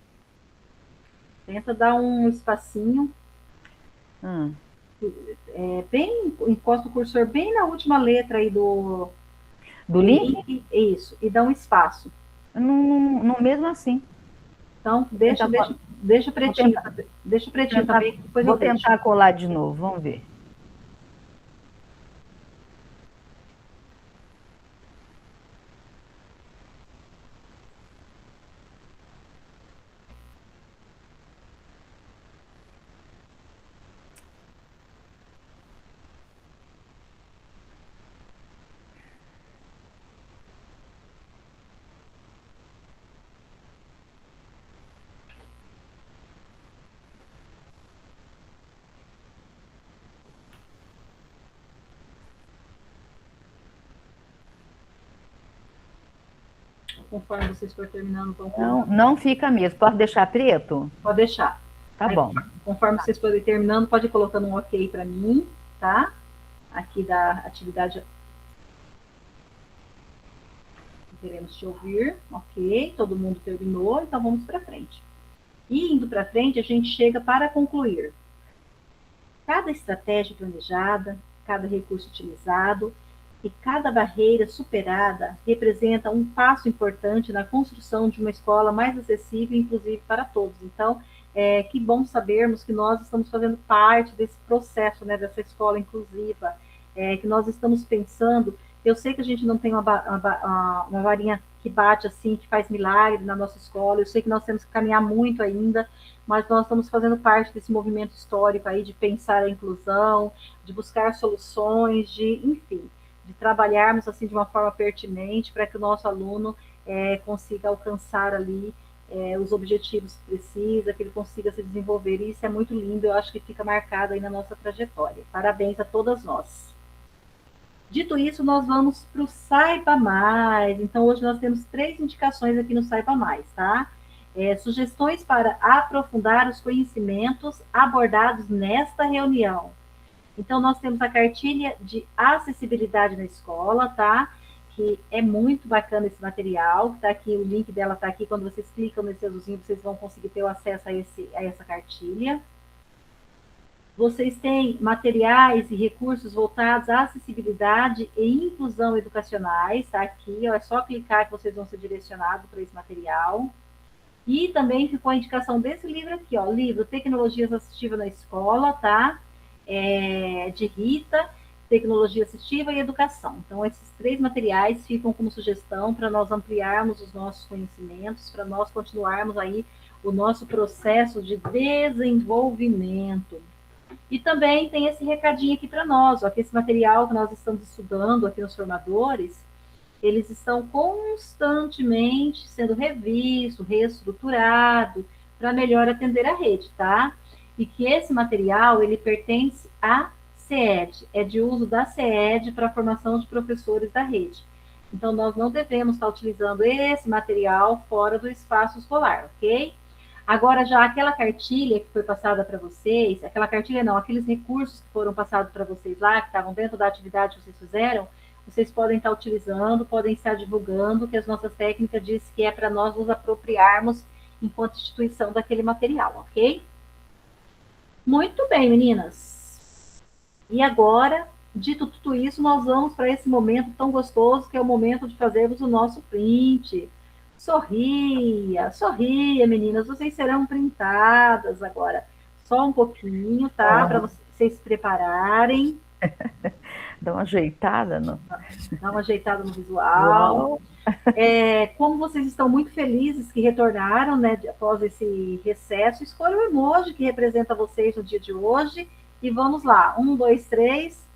Tenta dar um espacinho. Encosta o cursor bem na última letra aí do link? Isso, e dá um espaço. No mesmo assim. Então, deixa pretinho. Deixa pretinho também. Depois vou tentar colar de novo, vamos ver. Conforme vocês forem terminando, vão... Não fica mesmo. Pode deixar preto? Pode deixar. Tá bom. Conforme vocês forem terminando, pode ir colocando um ok para mim, tá? Aqui da atividade. Queremos te ouvir. Ok, todo mundo terminou, então vamos para frente. E indo para frente, a gente chega para concluir. Cada estratégia planejada, cada recurso utilizado e cada barreira superada representa um passo importante na construção de uma escola mais acessível e inclusive para todos. Então, que bom sabermos que nós estamos fazendo parte desse processo, né, dessa escola inclusiva, que nós estamos pensando. Eu sei que a gente não tem uma varinha que bate assim, que faz milagre na nossa escola, eu sei que nós temos que caminhar muito ainda, mas nós estamos fazendo parte desse movimento histórico aí de pensar a inclusão, de buscar soluções, enfim, de trabalharmos assim de uma forma pertinente para que o nosso aluno consiga alcançar ali os objetivos que precisa, que ele consiga se desenvolver. E isso é muito lindo, eu acho que fica marcado aí na nossa trajetória. Parabéns a todas nós. Dito isso, nós vamos para o Saiba Mais. Então, hoje nós temos 3 indicações aqui no Saiba Mais, tá? Sugestões para aprofundar os conhecimentos abordados nesta reunião. Então, nós temos a cartilha de acessibilidade na escola, tá? Que é muito bacana esse material, que tá aqui, o link dela tá aqui, quando vocês clicam nesse azulzinho, vocês vão conseguir ter o acesso a essa cartilha. Vocês têm materiais e recursos voltados à acessibilidade e inclusão educacionais, tá aqui, ó, é só clicar que vocês vão ser direcionados para esse material. E também ficou a indicação desse livro aqui, ó, livro Tecnologias Assistivas na Escola, tá? De Rita, Tecnologia Assistiva e Educação. Então, esses 3 materiais ficam como sugestão para nós ampliarmos os nossos conhecimentos, para nós continuarmos aí o nosso processo de desenvolvimento. E também tem esse recadinho aqui para nós, ó, que esse material que nós estamos estudando aqui nos formadores, eles estão constantemente sendo revistos, reestruturados, para melhor atender a rede, tá? E que esse material, ele pertence à CED, é de uso da CED para a formação de professores da rede. Então, nós não devemos estar utilizando esse material fora do espaço escolar, ok? Agora, já aquela cartilha que foi passada para vocês, aquela cartilha não, aqueles recursos que foram passados para vocês lá, que estavam dentro da atividade que vocês fizeram, vocês podem estar utilizando, podem estar divulgando, que as nossas técnicas dizem que é para nós nos apropriarmos enquanto instituição daquele material, ok? Muito bem, meninas. E agora, dito tudo isso, nós vamos para esse momento tão gostoso, que é o momento de fazermos o nosso print. Sorria, sorria, meninas, vocês serão printadas agora. Só um pouquinho, tá? Para vocês se prepararem. Dá uma ajeitada no... Dá uma ajeitada no visual. Como vocês estão muito felizes que retornaram, né, após esse recesso, escolha o emoji que representa vocês no dia de hoje. E vamos lá. 1, 2, 3.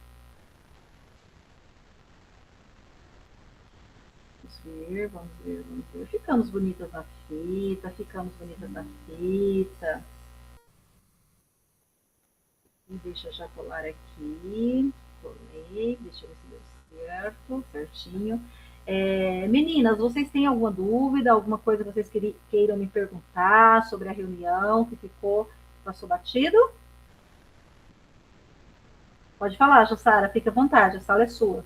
Vamos ver. Ficamos bonitas na fita, E deixa eu já colar aqui. Colei, deixa eu ver se deu certo, certinho. Meninas, vocês têm alguma dúvida, alguma coisa que vocês queiram me perguntar sobre a reunião que passou batido? Pode falar, Jussara, fica à vontade, a sala é sua.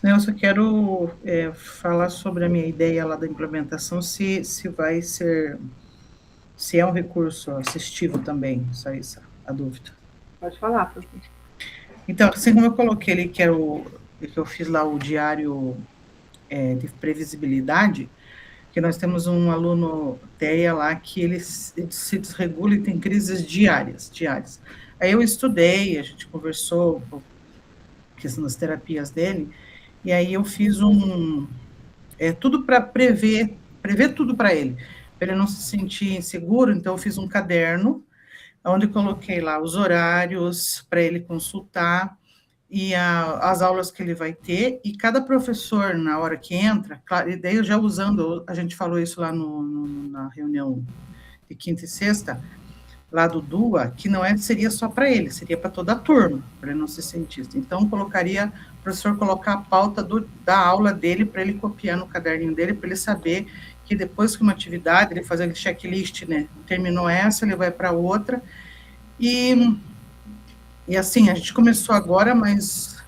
Eu só quero falar sobre a minha ideia lá da implementação, se vai ser, se é um recurso assistivo também, só isso, a dúvida. Pode falar, professor. Então, assim como eu coloquei ali, que eu fiz lá o diário de previsibilidade, que nós temos um aluno TEA lá que ele se desregula e tem crises diárias. Aí eu estudei, a gente conversou questão das terapias dele, e aí eu fiz tudo para prever tudo para ele não se sentir inseguro. Então eu fiz um caderno, onde coloquei lá os horários para ele consultar, e as aulas que ele vai ter, e cada professor, na hora que entra, claro, e daí eu já usando, a gente falou isso lá na reunião de quinta e sexta, lá do DUA, que não seria só para ele, seria para toda a turma, para ele não se sentir. Então, o professor colocar a pauta da aula dele, para ele copiar no caderninho dele, para ele saber que depois que uma atividade, ele fazer aquele checklist, né, terminou essa, ele vai para outra, e assim, a gente começou agora, mas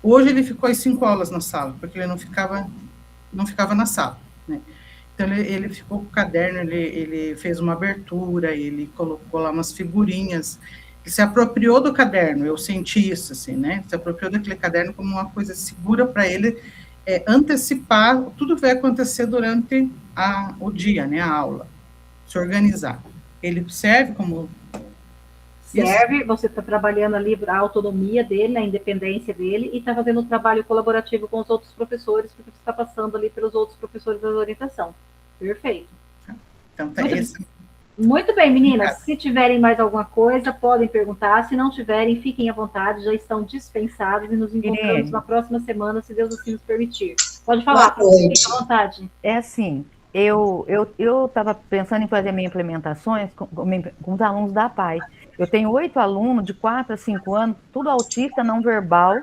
hoje ele ficou às 5 aulas na sala, porque ele não ficava na sala, né. Então, ele ficou com o caderno, ele fez uma abertura, ele colocou lá umas figurinhas, ele se apropriou do caderno, eu senti isso, assim, né, se apropriou daquele caderno como uma coisa segura para ele antecipar tudo que vai acontecer durante o dia, né, a aula, se organizar. Ele serve como... Serve, você está trabalhando ali a autonomia dele, a independência dele, e está fazendo um trabalho colaborativo com os outros professores, porque você está passando ali pelos outros professores da orientação. Perfeito. Então, tá muito bem, meninas. Se tiverem mais alguma coisa, podem perguntar. Se não tiverem, fiquem à vontade, já estão dispensados, e nos encontramos na próxima semana, se Deus assim nos permitir. Pode falar, fique à vontade. É assim, eu estava pensando em fazer minhas implementações com os alunos da PAI. Eu tenho 8 alunos de 4 a 5 anos, tudo autista não verbal,